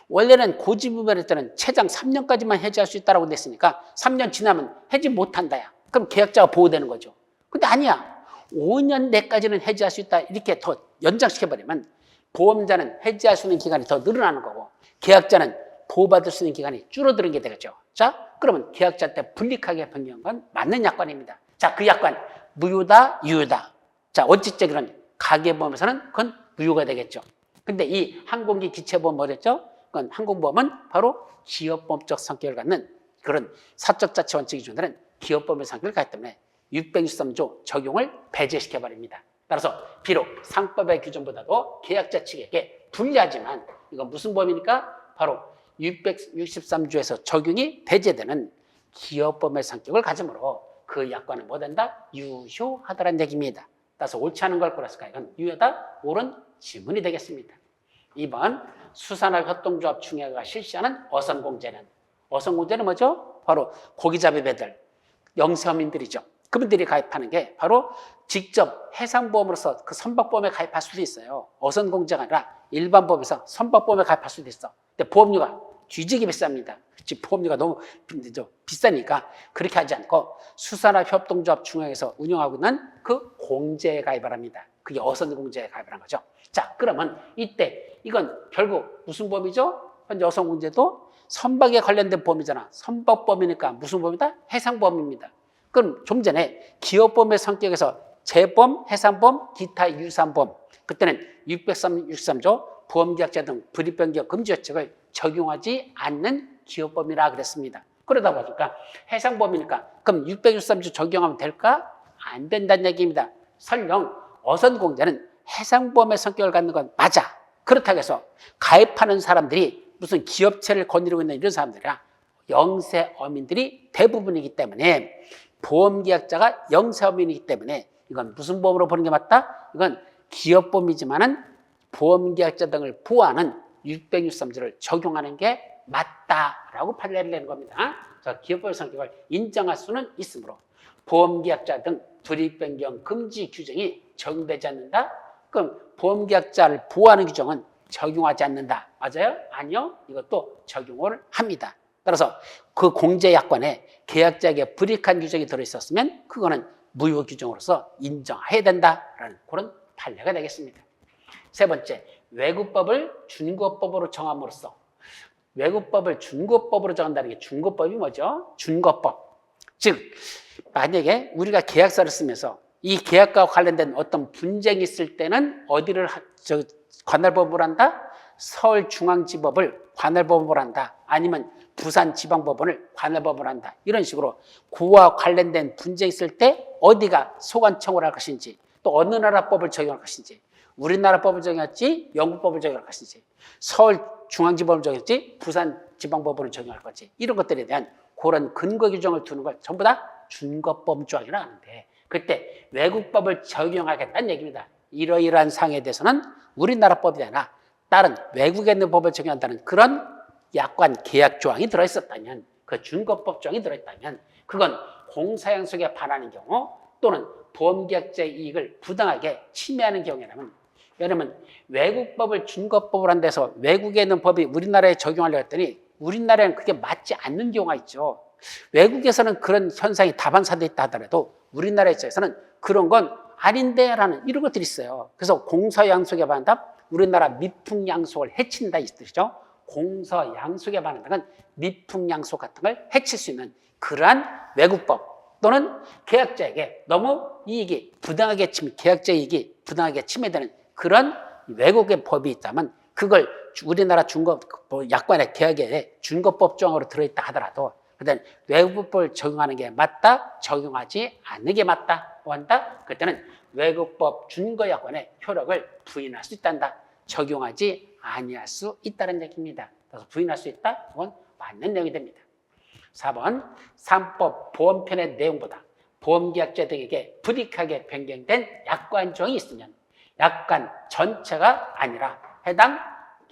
원래는 고지무 위반할 때는 최장 3년까지만 해지할 수 있다고 됐으니까 3년 지나면 해지 못한다야. 그럼 계약자가 보호되는 거죠. 근데 아니야. 5년 내까지는 해지할 수 있다. 이렇게 더 연장시켜버리면 보험자는 해지할 수 있는 기간이 더 늘어나는 거고 계약자는 보호받을 수 있는 기간이 줄어드는 게 되겠죠. 자, 그러면 계약자한테 불리하게 변경한 건 맞는 약관입니다. 자, 그 약관 무효다, 유효다. 자, 원칙적으로는 가계보험에서는 그건 무효가 되겠죠. 근데 이 항공기 기체보험 뭐랬죠? 그건 항공보험은 바로 기업법적 성격을 갖는 그런 사적 자치 원칙 기준으로는 기업법의 성격을 갖기 때문에 663조 적용을 배제시켜 버립니다. 따라서 비록 상법의 규정보다도 계약자 측에게 불리하지만 이건 무슨 법이니까 바로 663조에서 적용이 배제되는 기업법의 성격을 가지므로 그 약관은 뭐 된다? 유효하다는 얘기입니다. 따라서 옳지 않은 걸 골랐을까? 이건 유효하다, 옳은 지문이 되겠습니다. 2번 수산업 협동조합 중개가 실시하는 어선공제는 뭐죠? 바로 고기잡이 배들, 영세어민들이죠. 그분들이 가입하는 게 바로 직접 해상보험으로서 그 선박보험에 가입할 수도 있어요. 어선공제가 아니라 일반 보험에서 선박보험에 가입할 수도 있어. 근데 보험료가 뒤지게 비쌉니다. 즉 보험료가 너무 비싸니까 그렇게 하지 않고 수산업 협동조합 중앙에서 운영하고 있는 그 공제에 가입을 합니다. 그게 어선공제에 가입을 한 거죠. 자, 그러면 이때 이건 결국 무슨 보험이죠? 현재 어선공제도 선박에 관련된 보험이잖아. 선박보험이니까 무슨 보험이다? 해상보험입니다. 그럼 좀 전에 기업보험의 성격에서 재보험, 해상보험, 기타 유사보험 그때는 663조 보험계약자 등 불입변경 금지 조칙을 적용하지 않는 기업보험이라 그랬습니다. 그러다 보니까 해상보험이니까 그럼 663조 적용하면 될까? 안 된다는 얘기입니다. 설령 어선공제는 해상보험의 성격을 갖는 건 맞아. 그렇다고 해서 가입하는 사람들이 무슨 기업체를 거느리고 있는 이런 사람들이라 영세어민들이 대부분이기 때문에 보험계약자가 영세어민이기 때문에 이건 무슨 보험으로 보는 게 맞다? 이건 기업보험이지만은 보험계약자 등을 보호하는 663조를 적용하는 게 맞다라고 판례를 내는 겁니다. 그래서 기업보험 성격을 인정할 수는 있으므로 보험계약자 등 불이익변경 금지 규정이 적용되지 않는다? 그럼 보험계약자를 보호하는 규정은 적용하지 않는다. 맞아요? 아니요. 이것도 적용을 합니다. 따라서 그 공제약관에 계약자에게 불이익한 규정이 들어있었으면 그거는 무효 규정으로서 인정해야 된다라는 그런 판례가 되겠습니다. 세 번째, 외국법을 준거법으로 정함으로써 외국법을 준거법으로 정한다는 게 준거법이 뭐죠? 준거법. 즉 만약에 우리가 계약서를 쓰면서 이 계약과 관련된 어떤 분쟁이 있을 때는 어디를 관할법으로 한다? 서울중앙지법을 관할법으로 한다. 아니면 부산지방법원을 관할법으로 한다. 이런 식으로 그와 관련된 분쟁이 있을 때 어디가 소관청을 할 것인지 또 어느 나라 법을 적용할 것인지 우리나라 법을 적용할지 영국 법을 적용할 것인지 서울중앙지법을 적용할지 부산지방법원을 적용할 것인지 이런 것들에 대한 그런 근거 규정을 두는 걸 전부 다 준거법 조항이라고 하는데 그때 외국법을 적용하겠다는 얘기입니다. 이러이러한 사항에 대해서는 우리나라 법이 아니라 다른 외국에 있는 법을 적용한다는 그런 약관 계약 조항이 들어있었다면 그 준거법 조항이 들어있다면 그건 공사양속에 반하는 경우 또는 보험계약자의 이익을 부당하게 침해하는 경우라면 왜냐하면 외국법을 준거법으로 한 데서 외국에 있는 법이 우리나라에 적용하려고 했더니 우리나라에는 그게 맞지 않는 경우가 있죠. 외국에서는 그런 현상이 다반사되어 있다 하더라도 우리나라 입장에서는 그런 건 아닌데 라는 이런 것들이 있어요. 그래서 공서양속에 반한다 우리나라 미풍양속을 해친다 이 뜻이죠. 공서양속에 반한다는 건 미풍양속 같은 걸 해칠 수 있는 그러한 외국법 또는 계약자에게 너무 이익이 부당하게 계약자 이익이 부당하게 침해되는 그런 외국의 법이 있다면 그걸 우리나라 약관의 계약에 준거법 조항으로 들어있다 하더라도 그때는 외국법을 적용하는 게 맞다, 적용하지 않는 게 맞다고 한다. 그때는 외국법 준거약관의 효력을 부인할 수 있단다. 적용하지 아니할 수 있다는 얘기입니다. 그래서 부인할 수 있다? 그건 맞는 내용이 됩니다. 4번, 3법 보험편의 내용보다 보험계약자 등에게 불이익하게 변경된 약관 조항이 있으면 약관 전체가 아니라 해당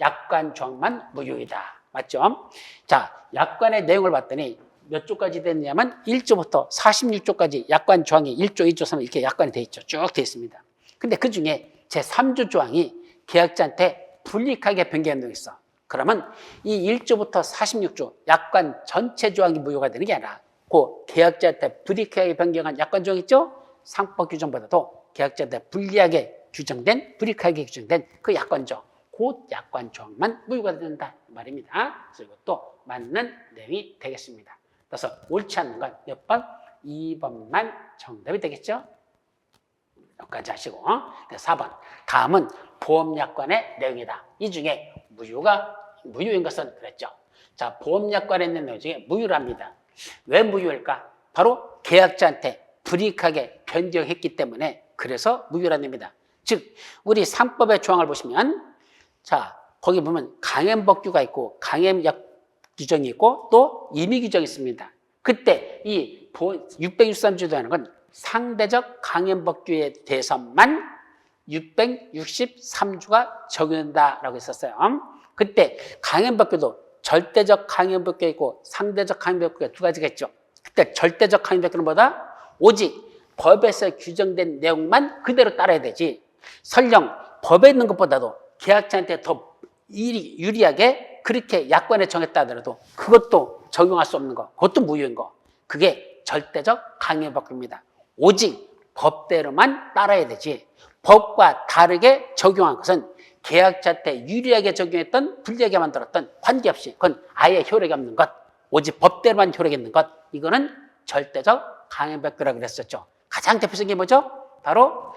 약관 조항만 무효이다. 맞죠? 자, 약관의 내용을 봤더니 몇 조까지 됐냐면 1조부터 46조까지 약관 조항이 1조, 2조, 3조 이렇게 약관이 돼 있죠. 쭉 돼 있습니다. 근데 그 중에 제3조 조항이 계약자한테 불이익하게 변경한 내용이 있어. 그러면 이 1조부터 46조 약관 전체 조항이 무효가 되는 게 아니라 그 계약자한테 불이익하게 변경한 약관 조항 있죠? 상법 규정보다도 계약자한테 불리하게 규정된, 불이익하게 규정된 그 약관 조항. 그 약관 조항만 무효가 된다 말입니다. 그래서 이것도 맞는 내용이 되겠습니다. 그래서 옳지 않는 건 몇 번? 2번만 정답이 되겠죠? 여기까지 하시고 4번 다음은 보험약관의 내용이다. 이 중에 무효가 무효인 것은 그랬죠. 자, 보험약관에 있는 내용 중에 무효랍니다. 왜 무효일까? 바로 계약자한테 불이익하게 변경했기 때문에 그래서 무효라는 겁니다. 즉, 우리 상법의 조항을 보시면 자, 거기 보면 강행법규가 있고 강행약 규정이 있고 또 임의 규정이 있습니다. 그때 이 663조라는 건 상대적 강행법규에 대해서만 663조가 적용된다라고 했었어요. 그때 강행법규도 절대적 강행법규가 있고 상대적 강행법규가 두 가지가 있죠. 그때 절대적 강행법규는 뭐다? 오직 법에서 규정된 내용만 그대로 따라야 되지. 설령 법에 있는 것보다도 계약자한테 더 유리하게 그렇게 약관에 정했다 하더라도 그것도 적용할 수 없는 거, 그것도 무효인 거. 그게 절대적 강행법규입니다. 오직 법대로만 따라야 되지. 법과 다르게 적용한 것은 계약자한테 유리하게 적용했던 불리하게 만들었던 관계없이 그건 아예 효력이 없는 것, 오직 법대로만 효력이 있는 것, 이거는 절대적 강행법규라고 그랬었죠. 가장 대표적인 게 뭐죠? 바로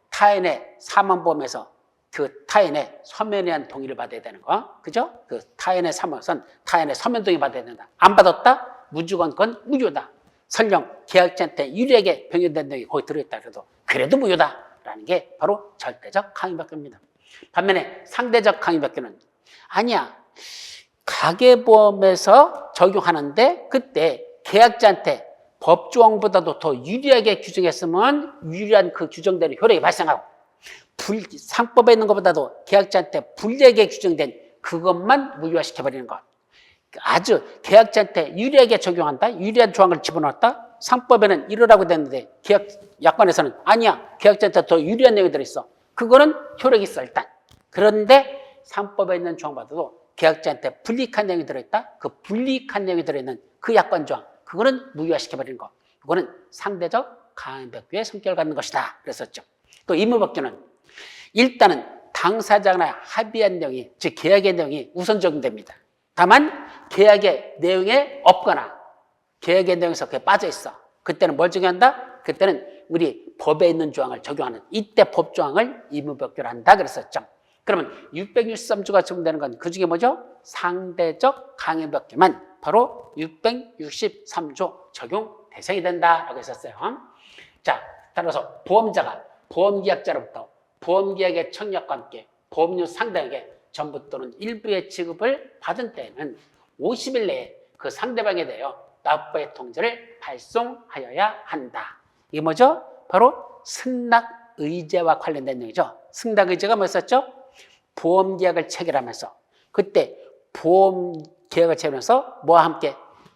타인의 사망보험에서 그 타인의 서면에 대한 동의를 받아야 되는 거, 그죠? 그 타인의 사망은 타인의 서면 동의 받아야 된다. 안 받았다? 무조건 그건 무효다. 설령 계약자한테 유리하게 변경된 내용이 거기 들어있다 해도 그래도 무효다라는 게 바로 절대적 강행법규입니다. 반면에 상대적 강행법규는 아니야. 가계보험에서 적용하는데 그때 계약자한테 법조항보다도 더 유리하게 규정했으면 유리한 그 규정대로 효력이 발생하고 상법에 있는 것보다도 계약자한테 불리하게 규정된 그것만 무효화시켜버리는 것. 아주 계약자한테 유리하게 적용한다. 유리한 조항을 집어넣었다. 상법에는 이러라고 됐는데 약관에서는 아니야. 계약자한테 더 유리한 내용이 들어있어. 그거는 효력이 있어 일단. 그런데 상법에 있는 조항보다도 계약자한테 불이익한 내용이 들어있다. 그 불이익한 내용이 들어있는 그 약관 조항. 그거는 무효화시켜버리는 거. 그거는 상대적 강행법규의 성격을 갖는 것이다. 그랬었죠. 또 임의법규는 일단은 당사자나 합의한 내용이, 즉 계약의 내용이 우선 적용됩니다. 다만 계약의 내용에 없거나 계약의 내용에서 그게 빠져 있어. 그때는 뭘 적용한다? 그때는 우리 법에 있는 조항을 적용하는 이때 법조항을 임의법규로 한다 그랬었죠. 그러면 663조가 적용되는 건 그중에 뭐죠? 상대적 강행법규만 바로 663조 적용 대상이 된다라고 했었어요. 자, 따라서 보험자가 보험계약자로부터 보험계약의 청약과 함께 보험료 상당액의 전부 또는 일부의 지급을 받은 때에는 50일 내에 그 상대방에 대하여 납부의 통지를 발송하여야 한다. 이게 뭐죠? 바로 승낙의제와 관련된 내용이죠. 승낙의제가 뭐였었죠? 보험계약을 체결하면서 그때 보험계약을 체결하면서 뭐와 함께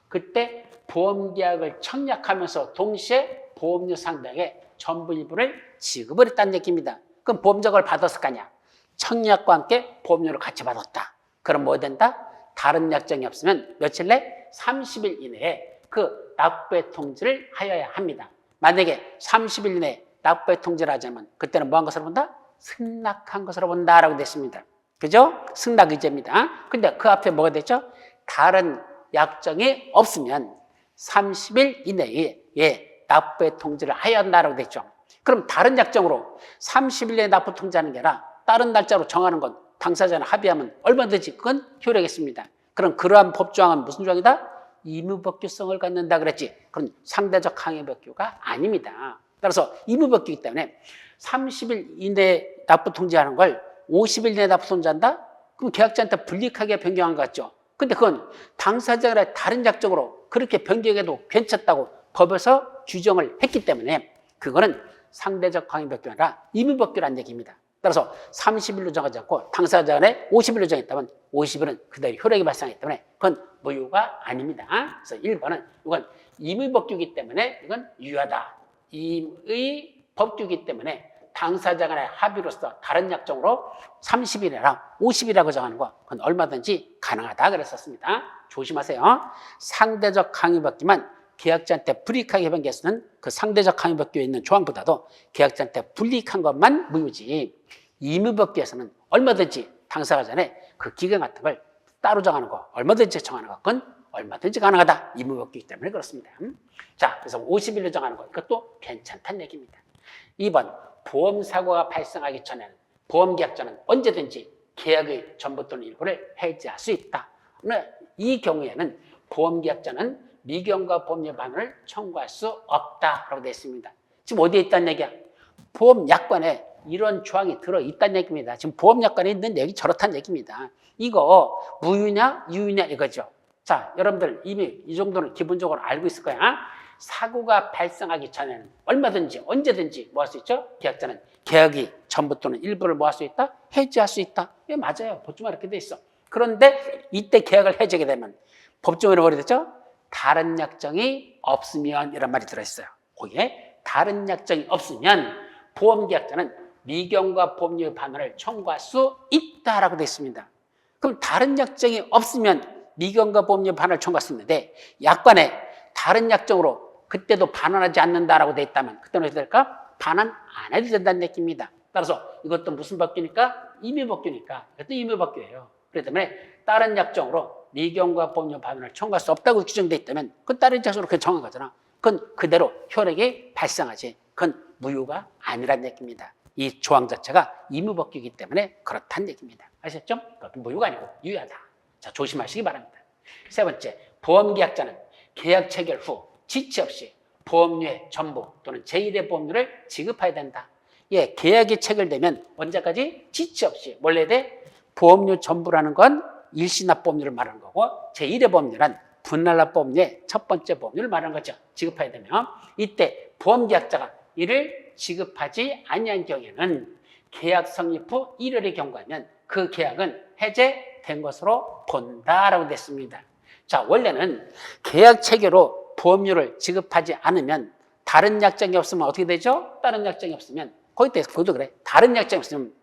그때 보험계약을 청약하면서 동시에 보험료 상당의 전부 일부를 지급을 했다는 얘기입니다. 그럼 보험자가 받았을 거 아니야. 청약과 함께 보험료를 같이 받았다. 그럼 뭐 된다? 다른 약정이 없으면 며칠 내 30일 이내에 그 납부의 통지를 하여야 합니다. 만약에 30일 이내에 납부의 통지를 하지 않으면 그때는 뭐 한 것으로 본다? 승낙한 것으로 본다라고 됐습니다. 그죠? 승낙의제입니다. 근데 그 앞에 뭐가 됐죠? 다른 약정이 없으면 30일 이내에 납부의 통지를 하여야 한다라고 됐죠. 그럼 다른 약정으로 30일 내에 납부 통지하는 게 아니라 다른 날짜로 정하는 건 당사자는 합의하면 얼마든지 그건 효력이 있습니다. 그럼 그러한 법조항은 무슨 조항이다? 임의법규성을 갖는다 그랬지. 그건 상대적 강행법규가 아닙니다. 따라서 임의법규이기 때문에 30일 이내에 납부 통지하는 걸 50일 이내에 납부 통지한다? 그럼 계약자한테 불이익하게 변경한 것 같죠. 근데 그건 당사자가 다른 약정으로 그렇게 변경해도 괜찮다고 법에서 규정을 했기 때문에 그거는 상대적 강행법규가 아니라 임의법규라는 얘기입니다. 따라서 30일로 정하지 않고 당사자 간에 50일로 정했다면 50일은 그대로 효력이 발생하기 때문에 그건 무효가 아닙니다. 그래서 1번은 이건 임의법규이기 때문에 이건 유효하다. 임의법규이기 때문에 당사자 간의 합의로서 다른 약정으로 30일이나 50일이라고 정하는 거 그건 얼마든지 가능하다 그랬었습니다. 조심하세요. 상대적 강행법규만 계약자한테 불이익하게 변경해서는 그 상대적 강행법규에 있는 조항보다도 계약자한테 불이익한 것만 무효지 임의법규에서는 얼마든지 당사자 간에 그 기간 같은 걸 따로 정하는 거 얼마든지 정하는 거 그건 얼마든지 가능하다. 임의법규이기 때문에 그렇습니다. 자, 그래서 50일로 정하는 거 이것도 괜찮다는 얘기입니다. 2번 보험사고가 발생하기 전에는 보험계약자는 언제든지 계약의 전부 또는 일부를 해지할 수 있다. 이 경우에는 보험계약자는 미경과 보험료 반환을 청구할 수 없다라고 되어 있습니다. 지금 어디에 있다는 얘기야? 보험약관에 이런 조항이 들어있다는 얘기입니다. 지금 보험약관에 있는 얘기 저렇다는 얘기입니다. 이거 무유냐 유유냐 이거죠. 자, 여러분들 이미 이 정도는 기본적으로 알고 있을 거야. 사고가 발생하기 전에는 얼마든지 언제든지 뭐 할 수 있죠? 계약자는 계약이 전부 또는 일부를 뭐 할 수 있다? 해지할 수 있다. 예, 맞아요. 법조문에 이렇게 돼 있어. 그런데 이때 계약을 해지하게 되면 법조문에 뭐라 됐죠? 다른 약정이 없으면 이런 말이 들어있어요. 거기에 다른 약정이 없으면 보험계약자는 미경과 보험료 반환을 청구할 수 있다라고 되어 있습니다. 그럼 다른 약정이 없으면 미경과 보험료 반환을 청구할 수 있는데 약관에 다른 약정으로 그때도 반환하지 않는다라고 되어 있다면 그때는 어떻게 될까? 반환 안 해도 된다는 얘기입니다. 따라서 이것도 무슨 법규니까? 임의법규니까 이것도 임의법규예요. 그렇기 때문에 다른 약정으로 미경과 보험료 반환을 청구할 수 없다고 규정되어 있다면 그건 다른 약정으로 그냥 정한 거잖아. 그건 그대로 효력이 발생하지. 그건 무효가 아니란 얘기입니다. 이 조항 자체가 임의법규이기 때문에 그렇다는 얘기입니다. 아셨죠? 그것은 무효가 아니고 유효하다. 자, 조심하시기 바랍니다. 세 번째, 보험계약자는 계약 체결 후 지체 없이 보험료의 전부 또는 제1의 보험료를 지급해야 된다. 예, 계약이 체결되면 언제까지? 지체 없이. 원래 돼? 보험료 전부라는 건 일시납 보험료를 말하는 거고 제1의 보험료란 분할납 보험료의 첫 번째 보험료를 말하는 거죠. 지급해야 되면 이때 보험계약자가 이를 지급하지 아니한 경우에는 계약 성립 후 1월의 경과하면 그 계약은 해제된 것으로 본다라고 됐습니다. 자, 원래는 계약 체결로 보험료를 지급하지 않으면 다른 약정이 없으면 어떻게 되죠? 다른 약정이 없으면 거기 대해서 그것도 그래. 다른 약정이 없으면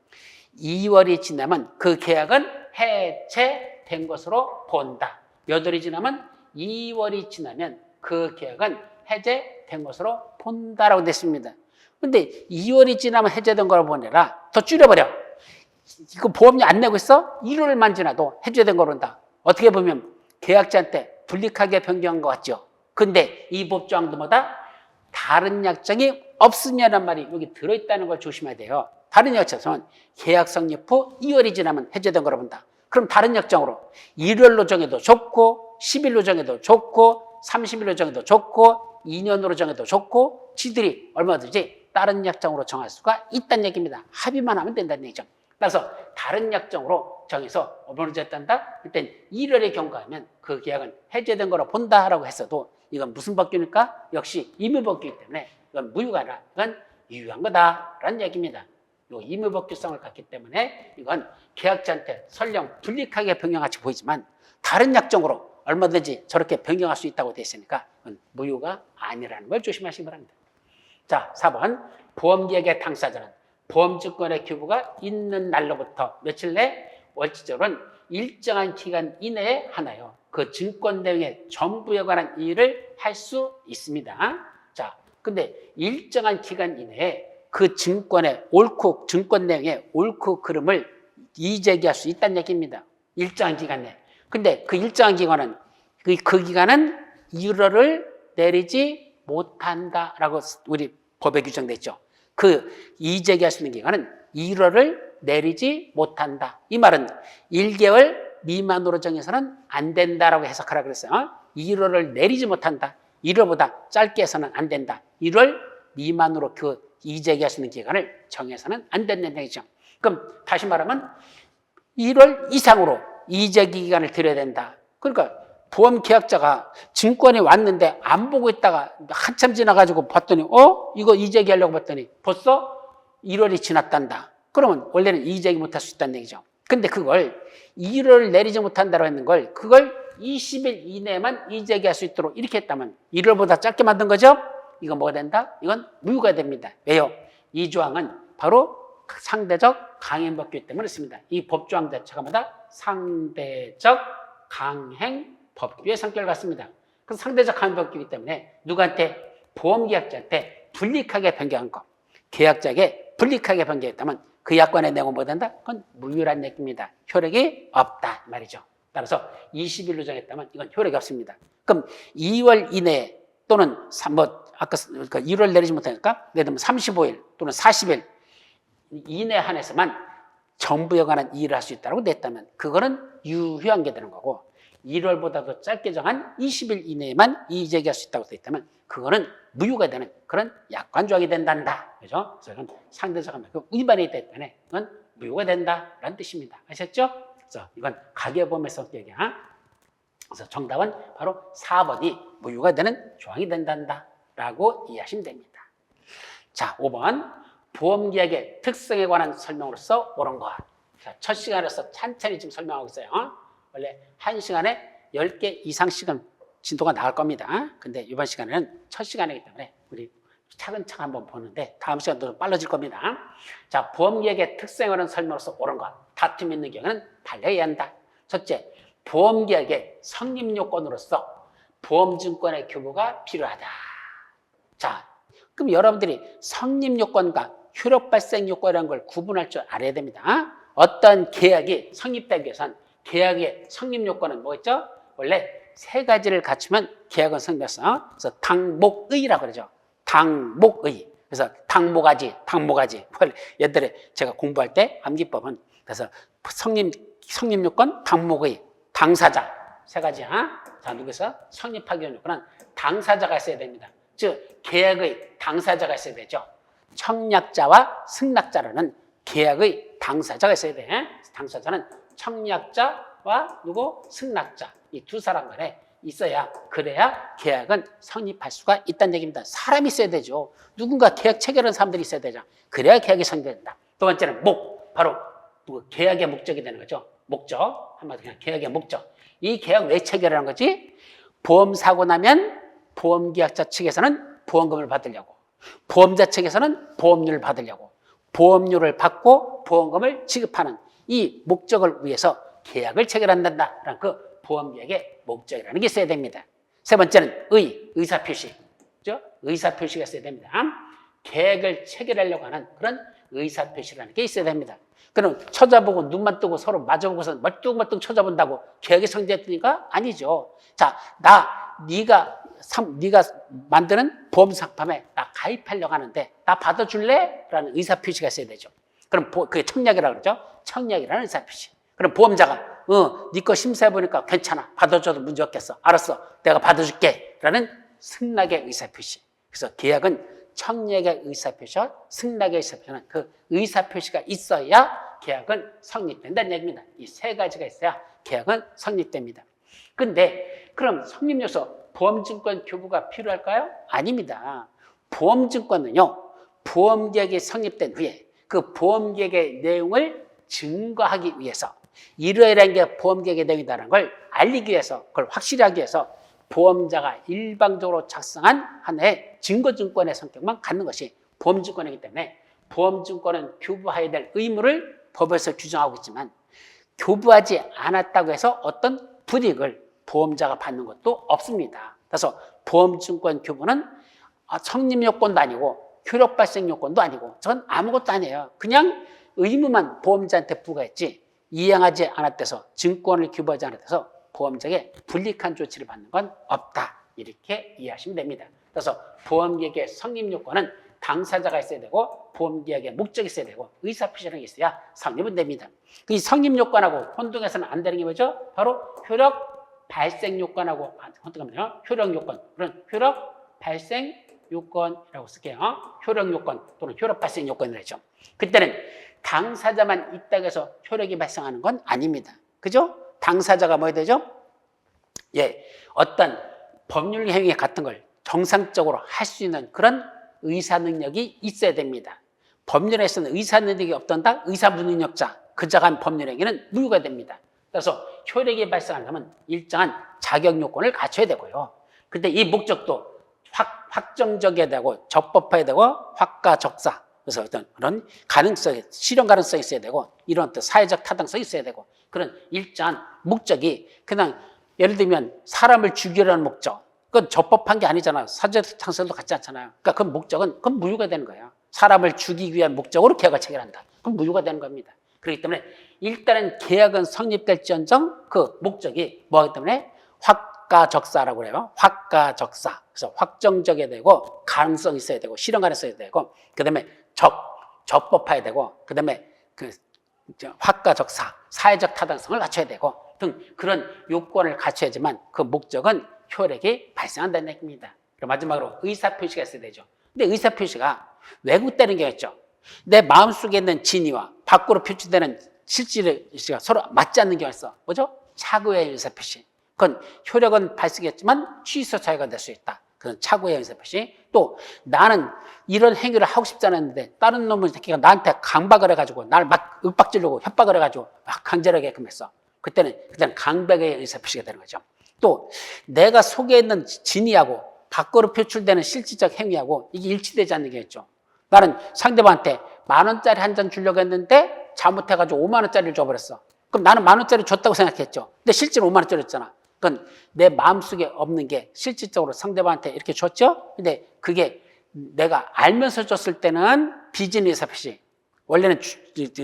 2월이 지나면 그 계약은 해체된 것으로 본다. 몇 월이 지나면 2월이 지나면 그 계약은 해제된 것으로 본다라고 됐습니다. 근데 2월이 지나면 해제된 거로 보내라. 더 줄여버려. 이거 보험료 안 내고 있어? 1월만 지나도 해제된 거로 본다. 어떻게 보면 계약자한테 불리하게 변경한 것 같죠? 근데 이 법조항도 뭐다? 다른 약정이 없으면란 말이 여기 들어있다는 걸 조심해야 돼요. 다른 약정은 계약 성립 후 2월이 지나면 해제된 거로 본다. 그럼 다른 약정으로 1월로 정해도 좋고 10일로 정해도 좋고 30일로 정해도 좋고 2년으로 정해도 좋고 지들이 얼마든지 다른 약정으로 정할 수가 있다는 얘기입니다. 합의만 하면 된다는 얘기죠. 따라서 다른 약정으로 정해서 어느 정도 된다? 일단 1월에 경과하면 그 계약은 해제된 거로 본다라고 했어도 이건 무슨 법규니까? 역시 임의법규이기 때문에 이건 무효가 아니라 이건 유효한 거다라는 얘기입니다. 이 임의법규성을 갖기 때문에 이건 계약자한테 설령 불리하게 변경같이 보이지만 다른 약정으로 얼마든지 저렇게 변경할 수 있다고 되어 있으니까 그건 무효가 아니라는 걸 조심하시기 바랍니다. 자, 4번 보험계약의 당사자는 보험증권의 교부가 있는 날로부터 며칠 내 원칙적으로는 일정한 기간 이내에 하나요. 그 증권 내용의 전부에 관한 이의를 할 수 있습니다. 자, 근데 일정한 기간 이내에 그 증권의 옳고 증권 내용의 옳고 그름을 이의제기할 수 있다는 얘기입니다. 일정한 기간 내에. 근데 그 일정한 기간은 그 기간은 1월을 내리지 못한다라고 우리 법에 규정돼 있죠. 그 이의제기할 수 있는 기간은 1월을 내리지 못한다. 이 말은 1개월 미만으로 정해서는 안 된다라고 해석하라고 그랬어요. 1월을 내리지 못한다. 1월보다 짧게 해서는 안 된다. 1월 미만으로 그 이의제기할 수 있는 기간을 정해서는 안 된다는 얘기죠. 그럼 다시 말하면 1월 이상으로 이의제기 기간을 드려야 된다. 그러니까 보험계약자가 증권이 왔는데 안 보고 있다가 한참 지나가지고 봤더니 이거 이의제기하려고 봤더니 벌써 1월이 지났단다. 그러면 원래는 이의제기 못할 수 있다는 얘기죠. 근데 그걸 1월을 내리지 못한다고 했는 걸 그걸 20일 이내만 이의제기할 수 있도록 이렇게 했다면 1월보다 짧게 만든 거죠? 이건 뭐가 된다? 이건 무효가 됩니다. 왜요? 이 조항은 바로 상대적 강행법규 때문에 있습니다. 이 법조항 자체가 뭐다? 상대적 강행법규의 성격을 갖습니다. 그래서 상대적 강행법규이기 때문에 누구한테? 보험계약자한테 불리하게 변경한 거. 계약자에게 불리하게 변경했다면 그 약관의 내용은 뭐 된다? 그건 무효란 얘기입니다. 효력이 없다 말이죠. 따라서 20일로 정했다면 이건 효력이 없습니다. 그럼 2월 이내 또는 아까 1월 내리지 못하니까 예를 들면 35일 또는 40일 이내 한해서만 정부에 관한 일을 할 수 있다고 냈다면 그거는 유효한 게 되는 거고 1월보다도 짧게 정한 20일 이내에만 이의제기할 수 있다고 돼 있다면 그거는 무효가 되는 그런 약관 조항이 된단다. 그죠? 그래서 이건 상대적 위반이 됐기 때문에 이건 무효가 된다라는 뜻입니다. 아셨죠? 그래서 이건 가계보험의 성격이야. 그래서 정답은 바로 4번이 무효가 되는 조항이 된단다라고 이해하시면 됩니다. 자, 5번 보험계약의 특성에 관한 설명으로서 옳은 것. 자, 첫 시간에서 천천히 지금 설명하고 있어요. 원래 1시간에 10개 이상씩은 진도가 나갈 겁니다. 근데 이번 시간에는 첫 시간이기 때문에 우리 차근차근 한번 보는데 다음 시간도 좀 빨라질 겁니다. 자, 보험계약의 특성에 관한 설명으로서 옳은 것. 다툼이 있는 경우는 달려야 한다. 첫째, 보험계약의 성립요건으로서 보험증권의 교부가 필요하다. 자, 그럼 여러분들이 성립요건과 효력발생요건이라는 걸 구분할 줄 알아야 됩니다. 어떤 계약이 성립되기 위해서는 계약의 성립요건은 뭐였죠? 원래 3가지를 갖추면 계약은 성립했어. 그래서 당목의라고 그러죠. 당목의. 그래서 당모가지. 옛날에 제가 공부할 때 암기법은 그래서 성립요건, 당목의, 당사자 3가지야. 자, 누구서 성립하기 위한 요건은 당사자가 있어야 됩니다. 즉 계약의 당사자가 있어야 되죠. 청약자와 승낙자라는 계약의 당사자가 있어야 돼. 당사자는 청약자와 누구? 승낙자. 이 두 사람 간에 있어야 그래야 계약은 성립할 수가 있다는 얘기입니다. 사람이 있어야 되죠. 누군가 계약 체결하는 사람들이 있어야 되죠. 그래야 계약이 성립된다. 두 번째는 바로 계약의 목적이 되는 거죠. 목적. 한마디로 그냥 계약의 목적. 이 계약 왜 체결하는 거지? 보험 사고 나면 보험계약자 측에서는 보험금을 받으려고, 보험자 측에서는 보험료를 받으려고, 보험료를 받고 보험금을 지급하는 이 목적을 위해서 계약을 체결한다라는 그 보험계약의 목적이라는 게 있어야 됩니다. 세 번째는 의사표시. 그죠? 의사표시가 있어야 됩니다. 계약을 체결하려고 하는 그런 의사표시라는 게 있어야 됩니다. 그럼 쳐다보고 눈만 뜨고 서로 마주보고서 멀뚱멀뚱 쳐다본다고 계약이 성립됐으니까 아니죠. 자, 네가 만드는 보험 상품에 나 가입하려고 하는데 나 받아줄래? 라는 의사표시가 있어야 되죠. 그럼 그게 청약이라고 그러죠. 청약이라는 의사표시. 그럼 보험자가 네 거 심사해보니까 괜찮아. 받아줘도 문제 없겠어. 알았어. 내가 받아줄게. 라는 승낙의 의사표시. 그래서 계약은 청약의 의사표시와 승낙의 의사표시는 그 의사표시가 있어야 계약은 성립된다는 얘기입니다. 이 3가지가 있어야 계약은 성립됩니다. 근데 그럼 성립요소 보험증권 교부가 필요할까요? 아닙니다. 보험증권은요, 보험계약이 성립된 후에 그 보험계약의 내용을 증거하기 위해서 이러이러한 게 보험계약의 내용이라는 걸 알리기 위해서 그걸 확실히 하기 위해서 보험자가 일방적으로 작성한 하나의 증거증권의 성격만 갖는 것이 보험증권이기 때문에 보험증권은 교부해야 될 의무를 법에서 규정하고 있지만 교부하지 않았다고 해서 어떤 불이익을 보험자가 받는 것도 없습니다. 그래서 보험증권 교부는 성립요건도 아니고 효력발생요건도 아니고 저건 아무것도 아니에요. 그냥 의무만 보험자한테 부과했지 이행하지 않았대서 증권을 교부하지 않았대서 보험자에게 불이익한 조치를 받는 건 없다. 이렇게 이해하시면 됩니다. 그래서 보험계약의 성립요건은 당사자가 있어야 되고 보험계약의 목적이 있어야 되고 의사표시라는 게 있어야 성립은 됩니다. 이 성립요건하고 혼동해서는 안 되는 게 뭐죠? 바로 효력발생요건하고 혼동하면요. 효력요건. 그런 효력발생요건이라고 쓸게요. 효력요건 또는 효력발생요건이라죠. 그때는 당사자만 있다고 해서 효력이 발생하는 건 아닙니다. 그죠? 당사자가 뭐야 되죠? 예, 어떤 법률 행위 같은 걸 정상적으로 할 수 있는 그런 의사 능력이 있어야 됩니다. 법률에서는 의사 능력이 없던다? 의사무능력자, 그 자가 한 법률 행위는 무효가 됩니다. 그래서 효력이 발생하려면 일정한 자격 요건을 갖춰야 되고요. 근데 이 목적도 확정적이어야 되고 적법해야 되고 확가적사. 그래서 어떤 그런 가능성이, 실현 가능성이 있어야 되고 이런 어떤 사회적 타당성이 있어야 되고 그런 일정한 목적이 그냥 예를 들면 사람을 죽이려는 목적, 그건 적법한 게 아니잖아요. 사회적 타당성도 같지 않잖아요. 그러니까 그 목적은 그건 무효가 되는 거예요. 사람을 죽이기 위한 목적으로 계약을 체결한다. 그럼 무효가 되는 겁니다. 그렇기 때문에 일단은 계약은 성립될지언정 그 목적이 뭐하기 때문에 확가적사라고 그래요. 확가적사. 그래서 확정적이어야 되고 가능성이 있어야 되고 실현 가능성이 있어야 되고 그다음에 적법해야 되고 그다음에 그 화가적사, 사회적 타당성을 갖춰야 되고 등 그런 요건을 갖춰야지만 그 목적은 효력이 발생한다는 얘기입니다. 그리고 마지막으로 의사표시가 있어야 되죠. 근데 의사표시가 왜곡되는 경우가 있죠. 내 마음속에 있는 진의와 밖으로 표출되는 실질의식가 서로 맞지 않는 경우가 있어. 뭐죠? 착오의 의사표시. 그건 효력은 발생했지만 취소 차이가 될 수 있다. 그건 착오의 의사표시. 또 나는 이런 행위를 하고 싶지 않았는데 다른 놈의 새끼가 나한테 강박을 해가지고 나를 막 윽박지르고 협박을 해가지고 막 강제하게끔 했어. 그때는 강박의 의사표시가 되는 거죠. 또 내가 속에 있는 진의하고 밖으로 표출되는 실질적 행위하고 이게 일치되지 않는 게 있죠. 나는 상대방한테 10,000원짜리 한 잔 주려고 했는데 잘못해가지고 50,000원짜리를 줘버렸어. 그럼 나는 10,000원짜리 줬다고 생각했죠. 근데 실제로 50,000원짜리였잖아. 그건 내 마음속에 없는 게 실질적으로 상대방한테 이렇게 줬죠. 근데 그게 내가 알면서 줬을 때는 비진 의사표시. 원래는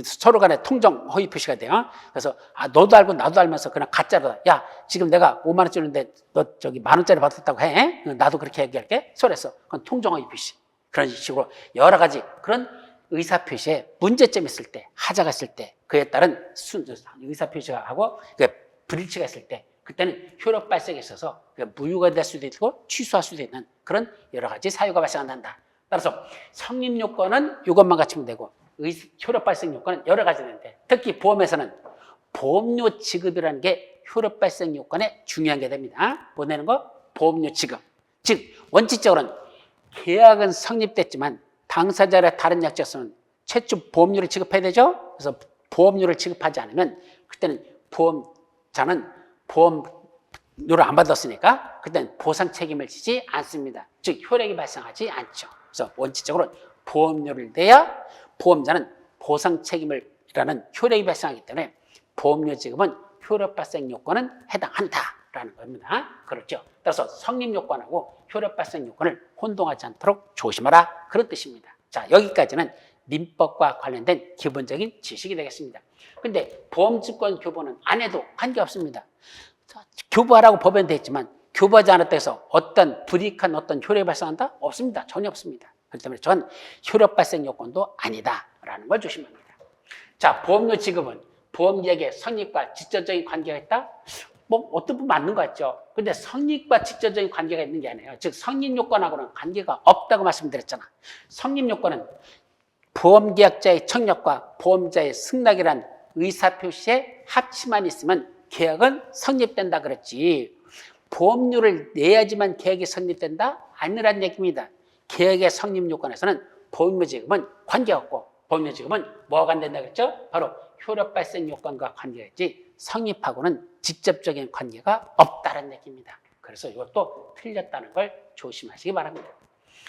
서로 간에 통정 허위 표시가 돼요. 그래서 너도 알고 나도 알면서 그냥 가짜로 야 지금 내가 50,000원 주는데 너 저기 10,000원짜리 받았다고 해? 나도 그렇게 얘기할게. 소리했어. 그건 통정 허위 표시. 그런 식으로 여러 가지 그런 의사표시에 문제점이 있을 때, 하자가 있을 때, 그에 따른 의사표시가 하고 불일치가 있을 때, 그때는 효력 발생에 있어서 무효가 될 수도 있고 취소할 수도 있는 그런 여러 가지 사유가 발생한다. 따라서 성립 요건은 이것만 갖추면 되고 효력 발생 요건은 여러 가지 되는데 특히 보험에서는 보험료 지급이라는 게 효력 발생 요건에 중요한 게 됩니다. 보내는 거 보험료 지급. 즉 원칙적으로는 계약은 성립됐지만 당사자의 다른 약자로서는 최초 보험료를 지급해야 되죠. 그래서 보험료를 지급하지 않으면 그때는 보험자는 보험료를 안 받았으니까 그때는 보상 책임을 지지 않습니다. 즉 효력이 발생하지 않죠. 그래서 원칙적으로 보험료를 내야 보험자는 보상 책임이라는 효력이 발생하기 때문에 보험료 지급은 효력 발생 요건은 해당한다라는 겁니다. 그렇죠. 따라서 성립 요건하고 효력 발생 요건을 혼동하지 않도록 조심하라 그런 뜻입니다. 자, 여기까지는 민법과 관련된 기본적인 지식이 되겠습니다. 근데 보험증권 교부는 안 해도 관계없습니다. 교부하라고 법에는 돼 있지만 교부하지 않았다 해서 어떤 불이익한 어떤 효력이 발생한다? 없습니다. 전혀 없습니다. 그렇기 때문에 전 효력 발생 요건도 아니다라는 걸 조심합니다. 자, 보험료 지급은 보험계약의 성립과 직접적인 관계가 있다? 뭐 어떤 부분 맞는 것 같죠. 근데 성립과 직접적인 관계가 있는 게 아니에요. 즉 성립 요건하고는 관계가 없다고 말씀드렸잖아. 성립 요건은 보험계약자의 청약과 보험자의 승낙이란 의사표시의 합치만 있으면 계약은 성립된다 그랬지. 보험료를 내야지만 계약이 성립된다? 아니란 얘기입니다. 계약의 성립 요건에서는 보험료 지급은 관계없고 보험료 지급은 뭐가 안 된다 그랬죠? 바로 효력 발생 요건과 관계가 있지 성립하고는 직접적인 관계가 없다는 얘기입니다. 그래서 이것도 틀렸다는 걸 조심하시기 바랍니다.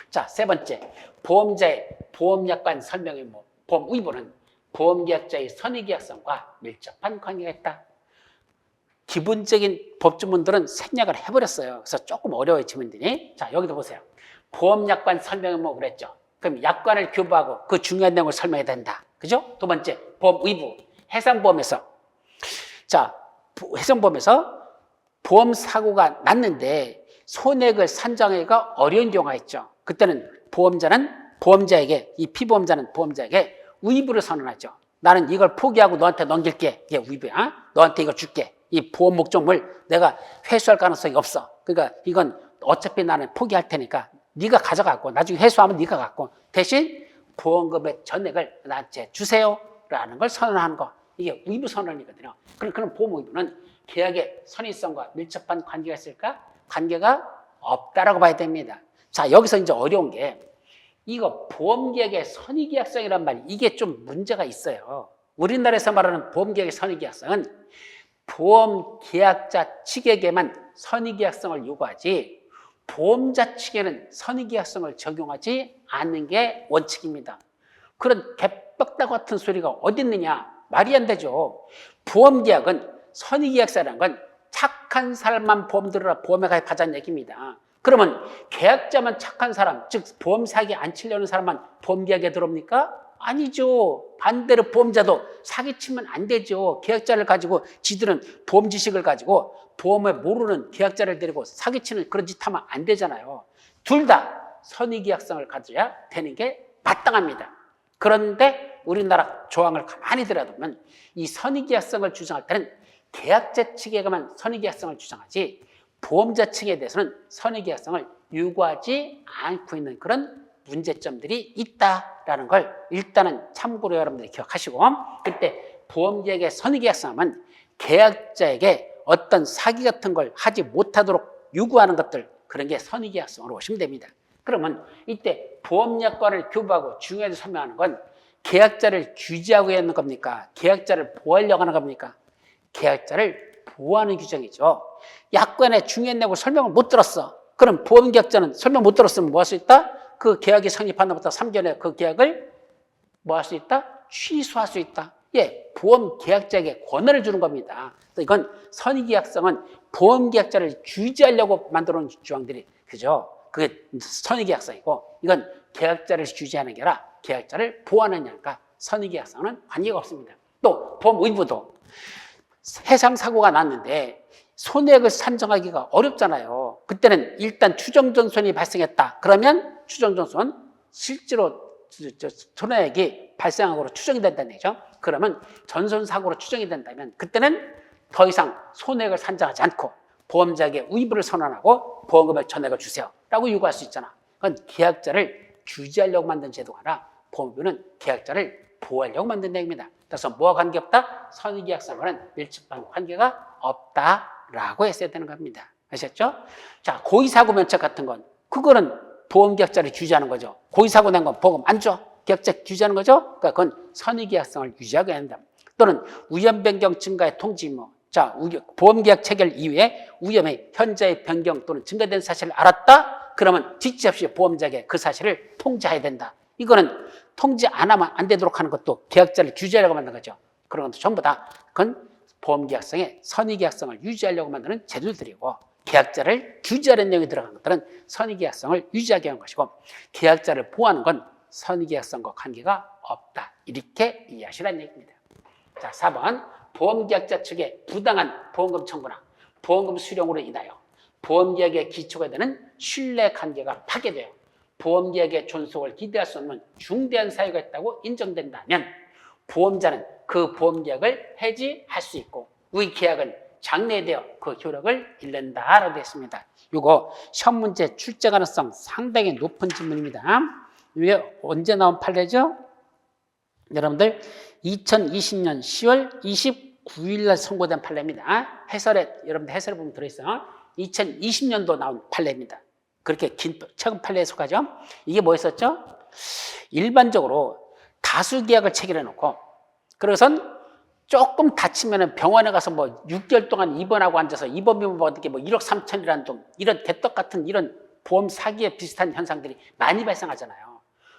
자, 세 번째, 보험자의 보험약관 설명의 보험 의무는 보험계약자의 선의계약성과 밀접한 관계가 있다. 기본적인 법조문들은 생략을 해버렸어요. 그래서 조금 어려워요, 지문들이. 자, 여기도 보세요. 보험약관 설명은 뭐 그랬죠? 그럼 약관을 교부하고 그 중요한 내용을 설명해야 된다. 그죠? 두 번째, 보험 의무. 해상보험에서. 자, 해상보험에서 보험 사고가 났는데 손해액을 산정하기가 어려운 경우가 있죠. 그때는 보험자에게, 이 피보험자는 보험자에게 의무를 선언하죠. 나는 이걸 포기하고 너한테 넘길게. 이게 의무야. 너한테 이걸 줄게. 이 보험 목적물 내가 회수할 가능성이 없어. 그러니까 이건 어차피 나는 포기할 테니까 네가 가져가고 나중에 회수하면 네가 갖고 대신 보험금의 전액을 나한테 주세요라는 걸 선언하는 거. 이게 의무 선언이거든요. 그런 보험 의무는 계약의 선의성과 밀접한 관계가 있을까? 관계가 없다라고 봐야 됩니다. 자, 여기서 이제 어려운 게 이거 보험계약의 선의계약성이란 말이 이게 좀 문제가 있어요. 우리나라에서 말하는 보험계약의 선의계약성은 보험계약자 측에게만 선의계약성을 요구하지 보험자 측에는 선의계약성을 적용하지 않는 게 원칙입니다. 그런 개뻑다 같은 소리가 어디 있느냐? 말이 안 되죠. 보험계약은 선의계약서라는 건 착한 사람만 보험 들어라 보험에 가입하자는 얘기입니다. 그러면 계약자만 착한 사람, 즉 보험 사기 안 치려는 사람만 보험계약에 들어옵니까? 아니죠. 반대로 보험자도 사기치면 안 되죠. 계약자를 가지고 지들은 보험 지식을 가지고 보험을 모르는 계약자를 데리고 사기치는 그런 짓 하면 안 되잖아요. 둘 다 선의계약성을 가져야 되는 게 마땅합니다. 그런데 우리나라 조항을 가만히 들여다보면 이 선의계약성을 주장할 때는 계약자 측에만 선의계약성을 주장하지 보험자 측에 대해서는 선의계약성을 요구하지 않고 있는 그런 문제점들이 있다라는 걸 일단은 참고로 여러분들이 기억하시고, 그때 보험계약의 선의계약성은 계약자에게 어떤 사기 같은 걸 하지 못하도록 요구하는 것들, 그런 게 선의계약성으로 보시면 됩니다. 그러면 이때 보험약관을 교부하고 중요하게 설명하는 건 계약자를 규제하고 있는 겁니까? 계약자를 보호하려고 하는 겁니까? 계약자를 보호하는 규정이죠. 약관에 중요한 내용을 설명을 못 들었어. 그럼 보험계약자는 설명 못 들었으면 뭐 할 수 있다? 그 계약이 성립한 날부터 3개월에 그 계약을 뭐 할 수 있다? 취소할 수 있다. 예, 보험계약자에게 권한을 주는 겁니다. 이건 선의계약성은 보험계약자를 규제하려고 만들어 놓은 조항들이, 그죠? 그게 선의계약성이고, 이건 계약자를 규제하는 게 아니라 계약자를 보호하느냐니까 선의계약성은 관계가 없습니다. 또 보험의무도 해상사고가 났는데 손해액을 산정하기가 어렵잖아요. 그때는 일단 추정전손이 발생했다. 그러면 추정전손, 실제로 손해액이 발생하고 추정이 된다는 얘기죠. 그러면 전손사고로 추정이 된다면 그때는 더 이상 손해액을 산정하지 않고 보험자에게 우의부를 선언하고 보험금을 전액을 주세요 라고 요구할 수 있잖아. 그건 계약자를 규제하려고 만든 제도가 아니라 보험료는 계약자를 보호하려고 만든 내용입니다. 그래서 뭐와 관계없다? 선의계약성과는 밀접한 관계가 없다라고 했어야 되는 겁니다. 아셨죠? 자, 고의사고 면책 같은 건 그거는 보험계약자를 규제하는 거죠. 고의사고 낸 건 보험 안 줘. 계약자 규제하는 거죠. 그러니까 그건 선의계약성을 유지하게 한다. 또는 위험 변경 증가의 통지 의무. 자, 보험계약 체결 이후에 위험의 현저히 변경 또는 증가된 사실을 알았다? 그러면 뒤지 없이 보험자에게 그 사실을 통지해야 된다. 이거는 통지 안 하면 안 되도록 하는 것도 계약자를 규제하려고 만든 거죠. 그런 것도 전부 다 그건 보험계약성의 선의계약성을 유지하려고 만드는 제도들이고, 계약자를 규제하는 내용이 들어간 것들은 선의계약성을 유지하게 한 것이고, 계약자를 보호하는 건 선의계약성과 관계가 없다. 이렇게 이해하시라는 얘기입니다. 자, 4번. 보험계약자 측의 부당한 보험금 청구나 보험금 수령으로 인하여 보험계약의 기초가 되는 신뢰관계가 파괴되어 보험계약의 존속을 기대할 수 없는 중대한 사유가 있다고 인정된다면 보험자는 그 보험계약을 해지할 수 있고 위 계약은 장래되어 그 효력을 잃는다라고 되어 있습니다. 이거 시험 문제 출제 가능성 상당히 높은 질문입니다. 이게 언제 나온 판례죠? 여러분들 2020년 10월 29일 날 선고된 판례입니다. 해설에 여러분들 해설에 보면 들어있어요. 2020년도 나온 판례입니다. 그렇게 긴 최근 판례에 속하죠. 이게 뭐였었죠? 일반적으로 다수 계약을 체결해 놓고 그래선 조금 다치면 병원에 가서 뭐 6개월 동안 입원하고 앉아서 입원비만 받는 게 뭐 1억 3천이라는 돈, 이런 개떡 같은 이런 보험 사기에 비슷한 현상들이 많이 발생하잖아요.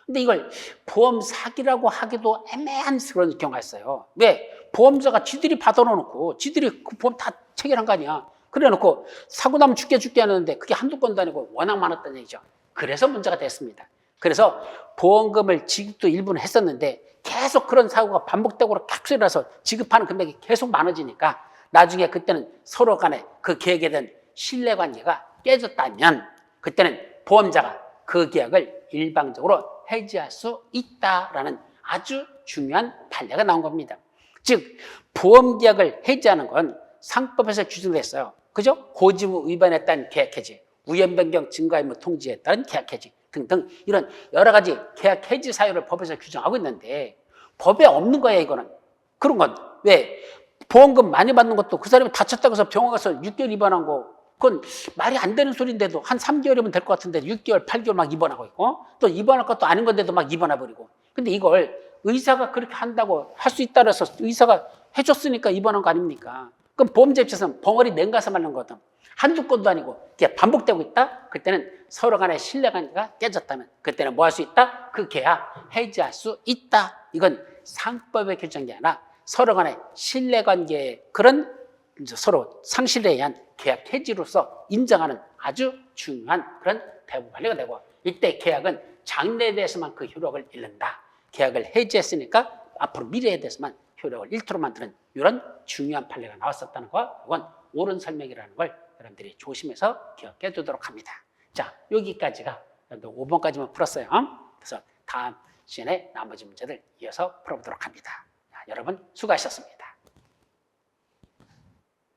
근데 이걸 보험 사기라고 하기도 애매한 그런 경우가 있어요. 왜? 보험자가 지들이 받아놓고 지들이 그 보험 다 체결한 거 아니야. 그래 놓고 사고 나면 죽게 하는데 그게 한두 건도 아니고 워낙 많았다는 얘기죠. 그래서 문제가 됐습니다. 그래서 보험금을 지급도 일부는 했었는데 계속 그런 사고가 반복되고 캡슐이라서 지급하는 금액이 계속 많아지니까 나중에 그때는 서로 간에 그 계약에 대한 신뢰관계가 깨졌다면 그때는 보험자가 그 계약을 일방적으로 해지할 수 있다라는 아주 중요한 판례가 나온 겁니다. 즉 보험계약을 해지하는 건 상법에서 규정됐어요. 그죠? 고지무 위반에 따른 계약 해지, 우연 변경 증가 의무 통지에 따른 계약 해지 등등 이런 여러 가지 계약 해지 사유를 법에서 규정하고 있는데 법에 없는 거예요, 이거는. 그런 건 왜? 보험금 많이 받는 것도 그 사람이 다쳤다고 해서 병원 가서 6개월 입원한 거 그건 말이 안 되는 소리인데도 한 3개월이면 될 것 같은데 6개월, 8개월 막 입원하고 있고 또 입원할 것도 아닌 건데도 막 입원해버리고 근데 이걸 의사가 그렇게 한다고 할 수 있다 그래서 의사가 해줬으니까 입원한 거 아닙니까? 그럼 보험자 입장에서는 벙어리 냉가서 말는 거거든. 한두 건도 아니고 그게 반복되고 있다? 그때는 서로 간의 신뢰관계가 깨졌다면 그때는 뭐 할 수 있다? 그 계약 해지할 수 있다. 이건 상법의 규정이 아니라 서로 간의 신뢰관계의 그런 서로 상실에 의한 계약 해지로서 인정하는 아주 중요한 그런 대부 판례가 되고 이때 계약은 장래에 대해서만 그 효력을 잃는다. 계약을 해지했으니까 앞으로 미래에 대해서만 효력을 잃도록 만드는 이런 중요한 판례가 나왔었다는 거 이건 옳은 설명이라는 걸 여러분들이 조심해서 기억해 두도록 합니다. 자, 여기까지가 5번까지만 풀었어요. 그래서 다음 시간에 나머지 문제들 이어서 풀어보도록 합니다. 자, 여러분 수고하셨습니다.